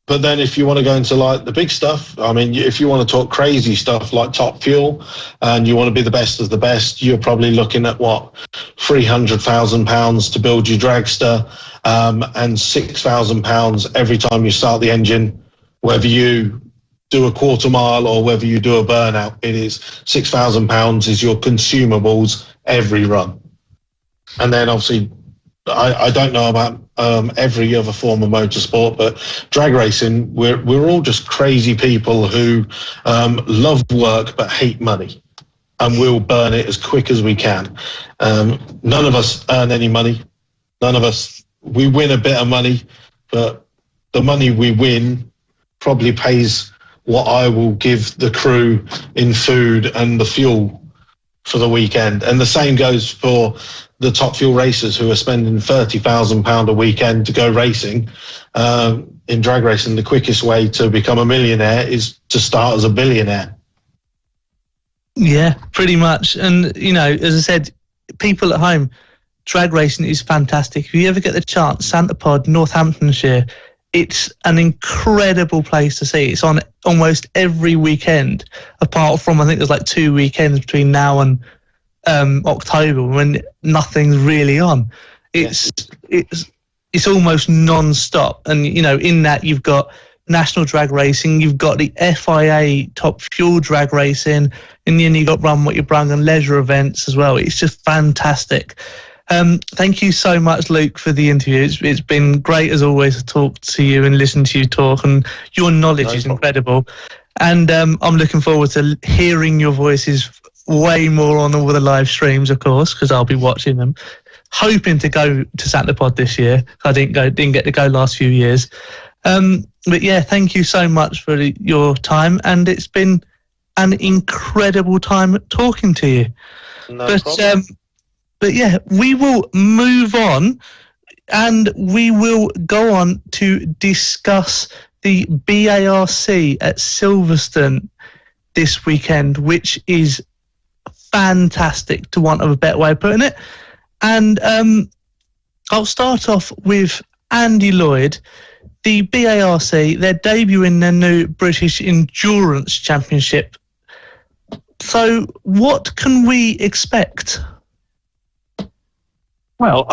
But then if you want to go into like the big stuff, I mean, if you want to talk crazy stuff like Top Fuel and you want to be the best of the best, you're probably looking at £300,000 to build your Dragster, and £6,000 every time you start the engine, whether you do a quarter mile or whether you do a burnout. It is £6,000 is your consumables every run. And then obviously, I don't know about every other form of motorsport, but drag racing, we're all just crazy people who love work but hate money, and we'll burn it as quick as we can. None of us earn any money. None of us, we win a bit of money, but the money we win probably pays what I will give the crew in food and the fuel for the weekend. And the same goes for the Top Fuel racers who are spending £30,000 a weekend to go racing. In drag racing, the quickest way to become a millionaire is to start as a billionaire. Yeah, pretty much. And, as I said, people at home, drag racing is fantastic. If you ever get the chance, Santa Pod, Northamptonshire, it's an incredible place to see. It's on almost every weekend, apart from, I think there's like 2 weekends between now and October when nothing's really on. It's almost non-stop, and in that you've got National Drag Racing, you've got the FIA Top Fuel Drag Racing, and then you've got Run What You Brung and leisure events as well. It's just fantastic. Thank you so much, Luke, for the interview. It's been great as always to talk to you and listen to you talk, and your knowledge is incredible. And I'm looking forward to hearing your voices way more on all the live streams, of course, because I'll be watching them. Hoping to go to Santapod this year. I didn't get to go last few years. But yeah, thank you so much for your time, and it's been an incredible time talking to you. No problem. But yeah, we will move on, and we will go on to discuss the BARC at Silverstone this weekend, which is fantastic, to want of a better way of putting it. And I'll start off with Andy Lloyd. The BARC, they're debuting their new British Endurance Championship. So what can we expect? Well,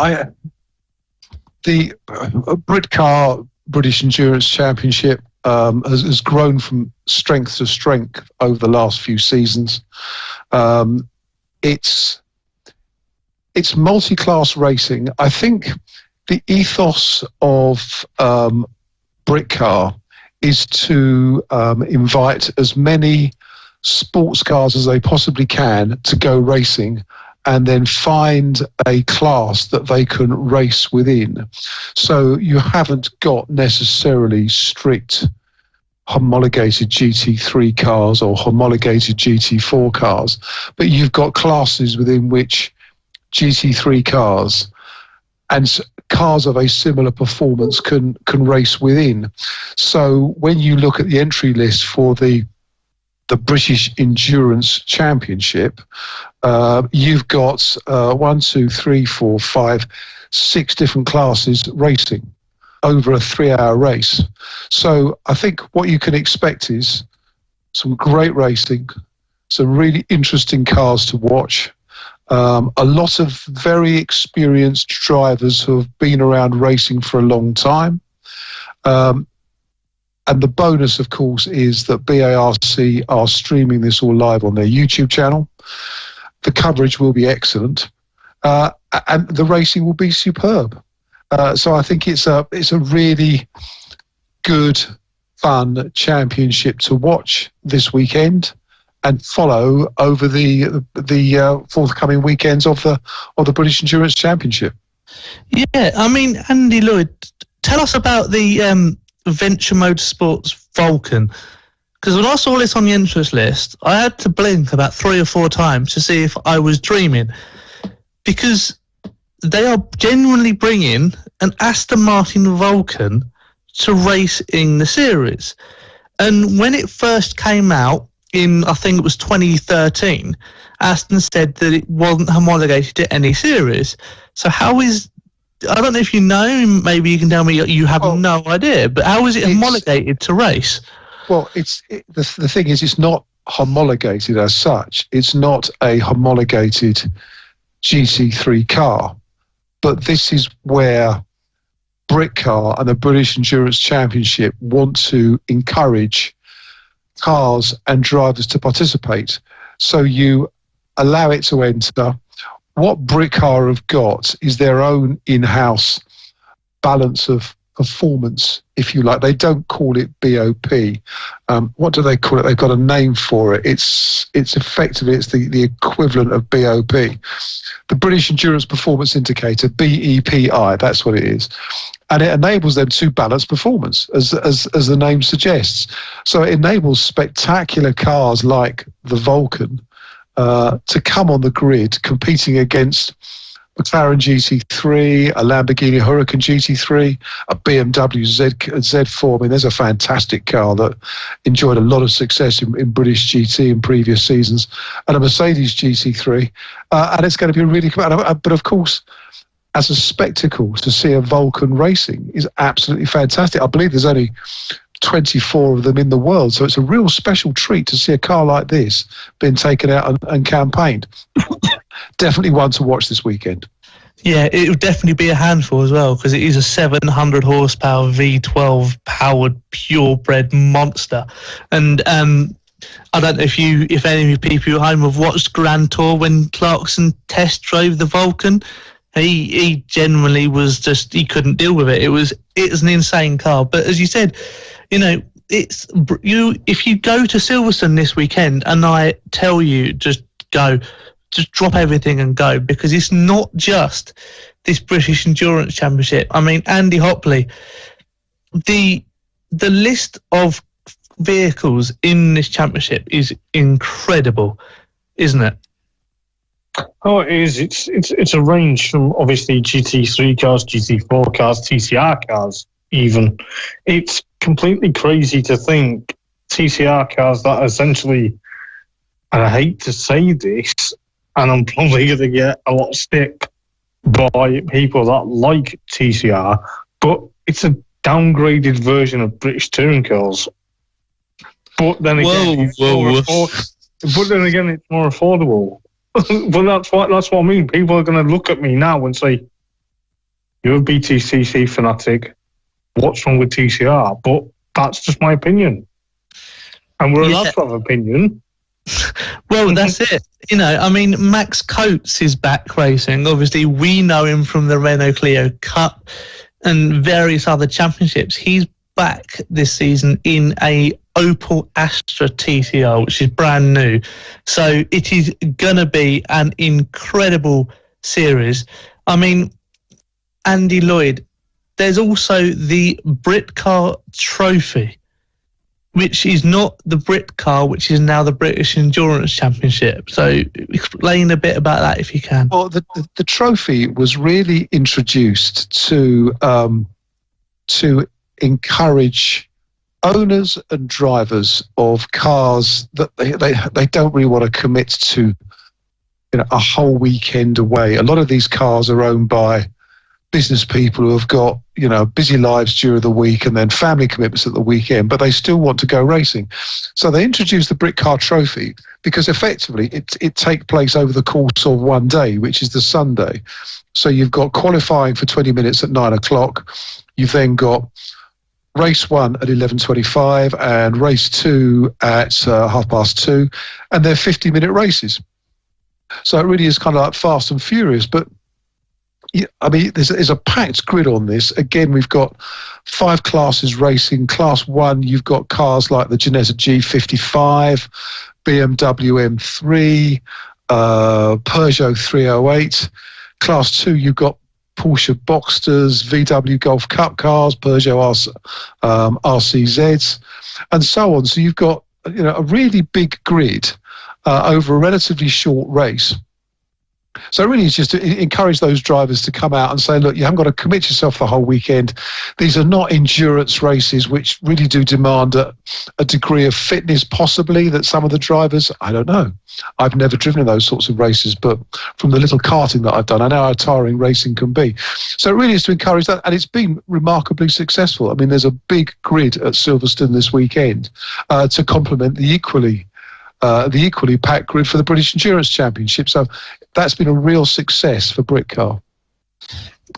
the Britcar British Endurance Championship has grown from strength to strength over the last few seasons. It's multi-class racing. I think the ethos of Britcar is to invite as many sports cars as they possibly can to go racing, and then find a class that they can race within. So you haven't got necessarily strict homologated GT3 cars or homologated GT4 cars, but you've got classes within which GT3 cars and cars of a similar performance can race within. So when you look at the entry list for the British Endurance Championship, you've got 6 different classes racing over a 3-hour race. So I think what you can expect is some great racing, some really interesting cars to watch, a lot of very experienced drivers who have been around racing for a long time. And the bonus, of course, is that BARC are streaming this all live on their YouTube channel. The coverage will be excellent, and the racing will be superb. So I think it's a really good, fun championship to watch this weekend and follow over the forthcoming weekends of the British Endurance Championship. Yeah, I mean, Andy Lloyd, tell us about the Venture Motorsports Vulcan, because when I saw this on the interest list, I had to blink about 3 or 4 times to see if I was dreaming, because they are genuinely bringing an Aston Martin Vulcan to race in the series. And when it first came out in, I think it was 2013, Aston said that it wasn't homologated to any series. So how is, I don't know if you know, maybe you can tell me you have no idea, but how is it homologated to race? Well, the thing is, it's not homologated as such. It's not a homologated GT3 car, but this is where Britcar and the British Endurance Championship want to encourage cars and drivers to participate. So you allow it to enter. What Britcar have got is their own in-house balance of performance, if you like. They don't call it BOP. What do they call it? They've got a name for it. It's effectively, it's the equivalent of BOP. The British Endurance Performance Indicator, BEPI, that's what it is. And it enables them to balance performance, as the name suggests. So it enables spectacular cars like the Vulcan to come on the grid, competing against McLaren GT3, a Lamborghini Huracan GT3, a BMW Z4. I mean, there's a fantastic car that enjoyed a lot of success in British GT in previous seasons, and a Mercedes GT3. And it's going to be really cool. But of course, as a spectacle, to see a Vulcan racing is absolutely fantastic. I believe there's only 24 of them in the world, so it's a real special treat to see a car like this being taken out and campaigned. definitely one to watch this weekend. Yeah, it would definitely be a handful as well, because it is a 700 horsepower V12 powered purebred monster. And I don't know if any of you people at home have watched Grand Tour when Clarkson test drove the Vulcan. He genuinely was just, he couldn't deal with it. It was an insane car. But as you said, if you go to Silverstone this weekend and I tell you just drop everything and go, because it's not just this British Endurance Championship. I mean, Andy Hopley, the list of vehicles in this championship is incredible, isn't it? Oh, it is. It's a range from obviously GT3 cars, GT4 cars, TCR cars even. It's completely crazy to think TCR cars that essentially, and I hate to say this, and I'm probably going to get a lot of stick by people that like TCR, but it's a downgraded version of British touring cars. But then again, it's more affordable. But that's what I mean. People are going to look at me now and say, "You're a Btcc fanatic. What's wrong with TCR?" But that's just my opinion, and we're allowed to have opinion. Well, that's it. I mean, Max Coates is back racing. Obviously, we know him from the Renault Clio Cup and various other championships. He's back this season in a Opel Astra TCR, which is brand new. So it is going to be an incredible series. I mean, Andy Lloyd, there's also the Britcar Trophy, which is not the Britcar, which is now the British Endurance Championship. So explain a bit about that if you can. Well, the trophy was really introduced to encourage owners and drivers of cars that they don't really want to commit to a whole weekend away. A lot of these cars are owned by business people who have got busy lives during the week and then family commitments at the weekend, but they still want to go racing. So they introduced the Britcar Trophy because effectively it takes place over the course of one day, which is the Sunday. So you've got qualifying for 20 minutes at 9 o'clock. You've then got race 1 at 11:25 and race 2 at 2:30, and they're 50-minute races. So it really is kind of like Fast and Furious, but I mean, there's a packed grid on this. Again, we've got 5 classes racing. Class 1, you've got cars like the Ginetta G55, BMW M3, Peugeot 308. Class 2, you've got Porsche Boxsters, VW Golf Cup cars, Peugeot RCZs, and so on. So you've got a really big grid over a relatively short race. So really it's just to encourage those drivers to come out and say, look, you haven't got to commit yourself the whole weekend. These are not endurance races, which really do demand a degree of fitness, possibly, that some of the drivers, I don't know. I've never driven in those sorts of races, but from the little karting that I've done, I know how tiring racing can be. So it really is to encourage that, and it's been remarkably successful. I mean, there's a big grid at Silverstone this weekend to complement the equally packed grid for the British Endurance Championship. So that's been a real success for Britcar.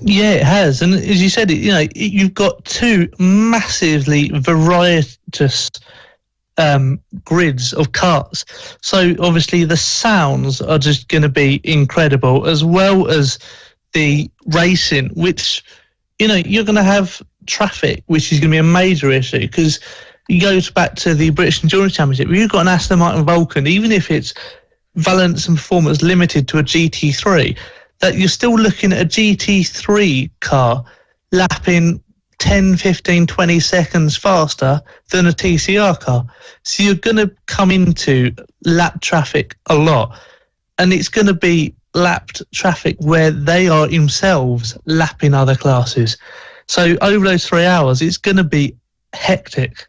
Yeah, it has. And as you said, you've got 2 massively varietous grids of cars. So obviously the sounds are just going to be incredible, as well as the racing, which, you're going to have traffic, which is going to be a major issue, because it goes back to the British Endurance Championship. You've got an Aston Martin Vulcan, even if it's valence and performance limited to a GT3, that you're still looking at a GT3 car lapping 10, 15, 20 seconds faster than a TCR car. So you're going to come into lap traffic a lot, and it's going to be lapped traffic where they are themselves lapping other classes. So over those 3 hours, it's going to be hectic.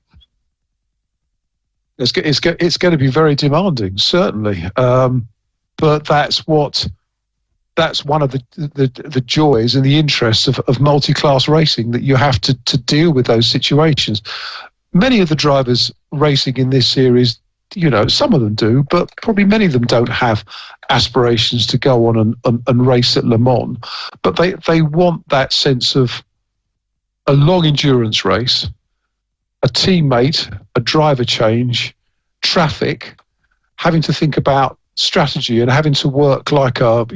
It's going to be very demanding, certainly, but that's one of the joys and the interests of multi-class racing, that you have to deal with those situations. Many of the drivers racing in this series some of them do, but probably many of them don't have aspirations to go on and race at Le Mans. But they want that sense of a long endurance race, a teammate, a driver change, traffic, having to think about strategy and having to work like as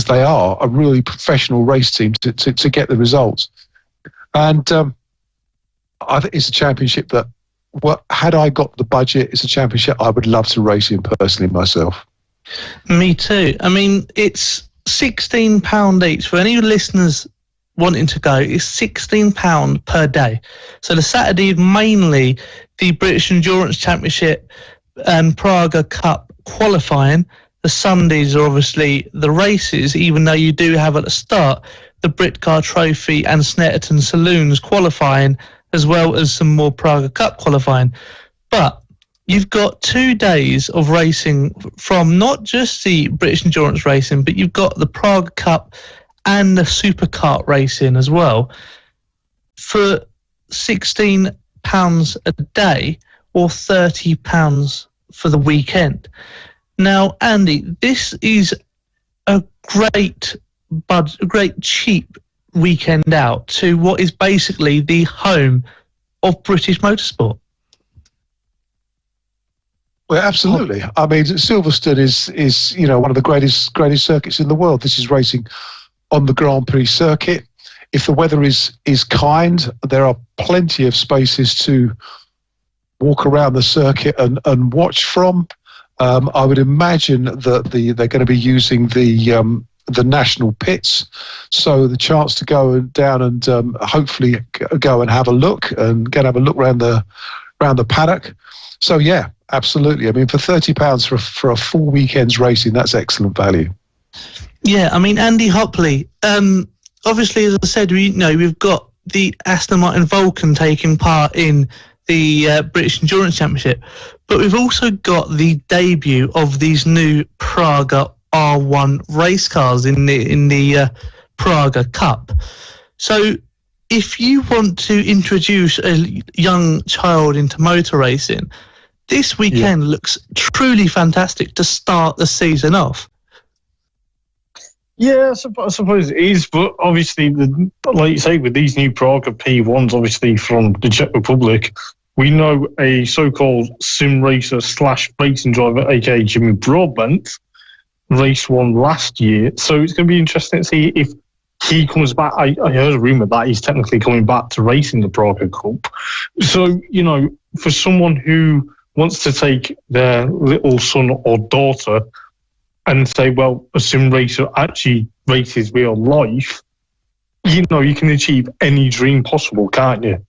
they are, a really professional race team to get the results. And I think it's a championship that, had I got the budget, it's a championship I would love to race in personally myself. Me too. I mean, it's £16 each. For any listeners wanting to go, it's £16 per day. So the Saturday, mainly the British Endurance Championship and Praga Cup qualifying. The Sundays are obviously the races, even though you do have at the start the Britcar Trophy and Snetterton Saloons qualifying, as well as some more Praga Cup qualifying. But you've got 2 days of racing from not just the British Endurance racing, but you've got the Praga Cup and the Superkart racing as well for £16 a day or £30 for the weekend. Now, Andy, this is a great cheap weekend out to what is basically the home of British motorsport. Well, absolutely. I mean, Silverstone is one of the greatest circuits in the world. This is racing on the Grand Prix circuit. If the weather is kind, there are plenty of spaces to walk around the circuit and watch from. I would imagine that they're going to be using the national pits, so the chance to go down and hopefully go and have a look and have a look around the paddock. So yeah, absolutely. I mean, for £30 for a full weekend's racing, that's excellent value. Yeah, I mean, Andy Hopley. Obviously, as I said, we've got the Aston Martin Vulcan taking part in the British Endurance Championship, but we've also got the debut of these new Praga R1 race cars in the Praga Cup. So if you want to introduce a young child into motor racing, this weekend looks truly fantastic to start the season off. Yeah, I suppose it is, but obviously, like you say, with these new Praga P1s, obviously from the Czech Republic, we know a so-called sim racer / racing driver, aka Jimmy Broadbent, raced one last year. So it's going to be interesting to see if he comes back. I heard a rumour that he's technically coming back to racing the Praga Cup. So, for someone who wants to take their little son or daughter and say, well, a sim racer actually races real life, you can achieve any dream possible, can't you?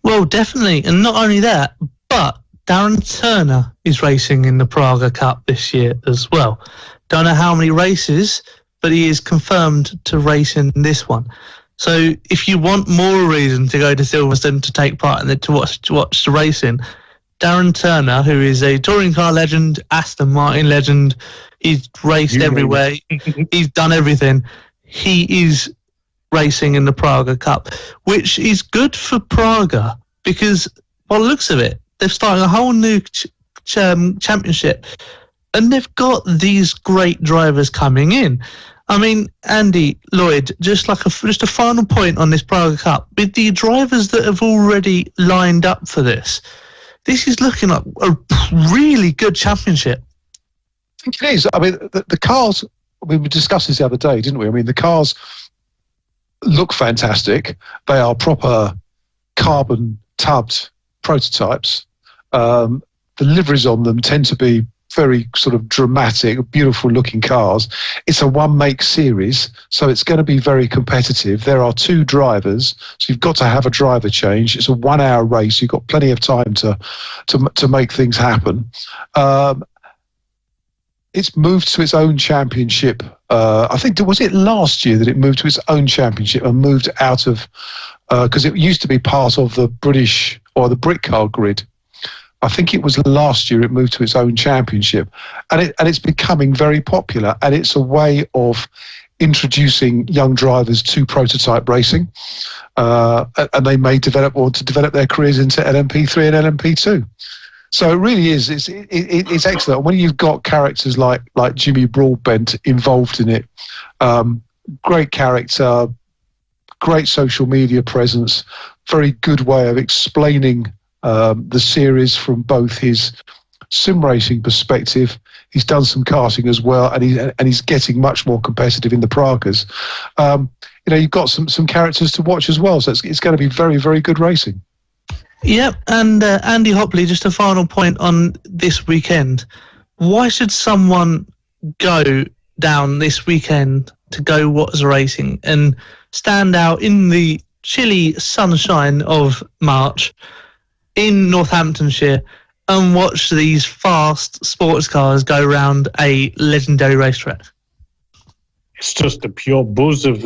Well, definitely. And not only that, but Darren Turner is racing in the Praga Cup this year as well. Don't know how many races, but he is confirmed to race in this one. So if you want more reason to go to Silverstone to take part in it, to watch the racing, Darren Turner, who is a touring car legend, Aston Martin legend, he's raced everywhere, he's done everything. He is racing in the Praga Cup, which is good for Praga because, by the looks of it, they've started a whole new championship and they've got these great drivers coming in. I mean, Andy, Lloyd, just a final point on this Praga Cup, with the drivers that have already lined up for this is looking like a really good championship. I think it is. I mean, the cars, we discussed this the other day, didn't we? I mean, the cars look fantastic. They are proper carbon tubbed prototypes. The liveries on them tend to be very sort of dramatic, beautiful looking cars. It's a one make series, so it's going to be very competitive. There are 2 drivers, so you've got to have a driver change. It's a 1 hour race. You've got plenty of time to make things happen. It's moved to its own championship. I think, was it last year that it moved to its own championship and moved out of, because it used to be part of the British or the Britcar grid. I think it was last year it moved to its own championship, and it's becoming very popular, and it's a way of introducing young drivers to prototype racing, and they may develop their careers into LMP3 and LMP2. So it really is. It's excellent. When you've got characters like Jimmy Broadbent involved in it, great character, great social media presence, very good way of explaining the series from both his sim racing perspective. He's done some karting as well, and he's getting much more competitive in the Pragas. You've got some characters to watch as well, so it's going to be very, very good racing. Yep, and Andy Hopley, just a final point on this weekend. Why should someone go down this weekend to go watch racing and stand out in the chilly sunshine of March in Northamptonshire and watch these fast sports cars go round a legendary racetrack? It's just a pure buzz of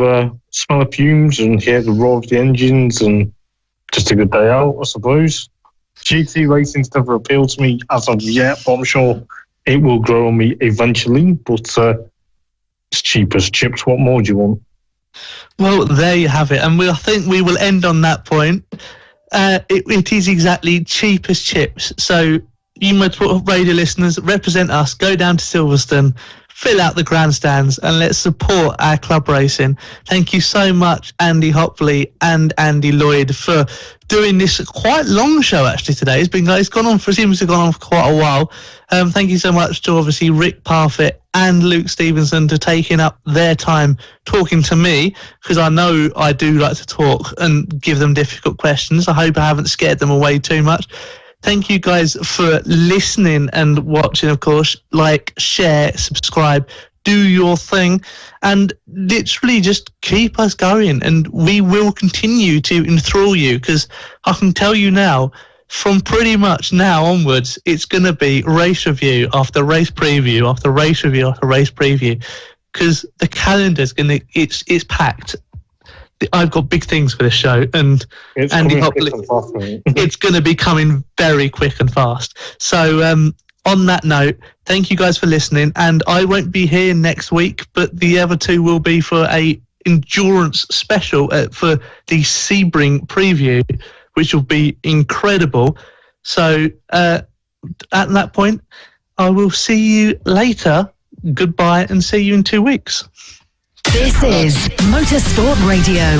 smell of fumes and hear the roar of the engines, and just a good day out, I suppose. GT racing's never appealed to me as of yet, but I'm sure it will grow on me eventually. But it's cheap as chips. What more do you want? Well, there you have it. And I think we will end on that point. It is exactly cheap as chips. So you Motorsport radio listeners, represent us, go down to Silverstone, fill out the grandstands, and let's support our club racing. Thank you so much, Andy Hopley and Andy Lloyd, for doing this quite long show actually today. Seems to have gone on for quite a while. Thank you so much to obviously Rick Parfitt and Luke Stevenson for taking up their time talking to me, because I know I do like to talk and give them difficult questions. I hope I haven't scared them away too much. Thank you guys for listening and watching, of course. Like, share, subscribe, do your thing, and literally just keep us going. And we will continue to enthrall you, because I can tell you now, from pretty much now onwards, it's going to be race review after race preview after race review after race preview, because the calendar's it's packed. I've got big things for this show, and Andy Hopley, it's going to be coming very quick and fast. So on that note, thank you guys for listening, and I won't be here next week, but the other two will be for a endurance special for the Sebring preview, which will be incredible. So at that point, I will see you later. Goodbye, and see you in 2 weeks. This is Motorsport Radio.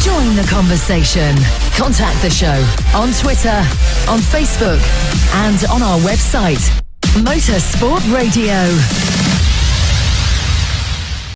Join the conversation. Contact the show on Twitter, on Facebook, and on our website, Motorsport Radio.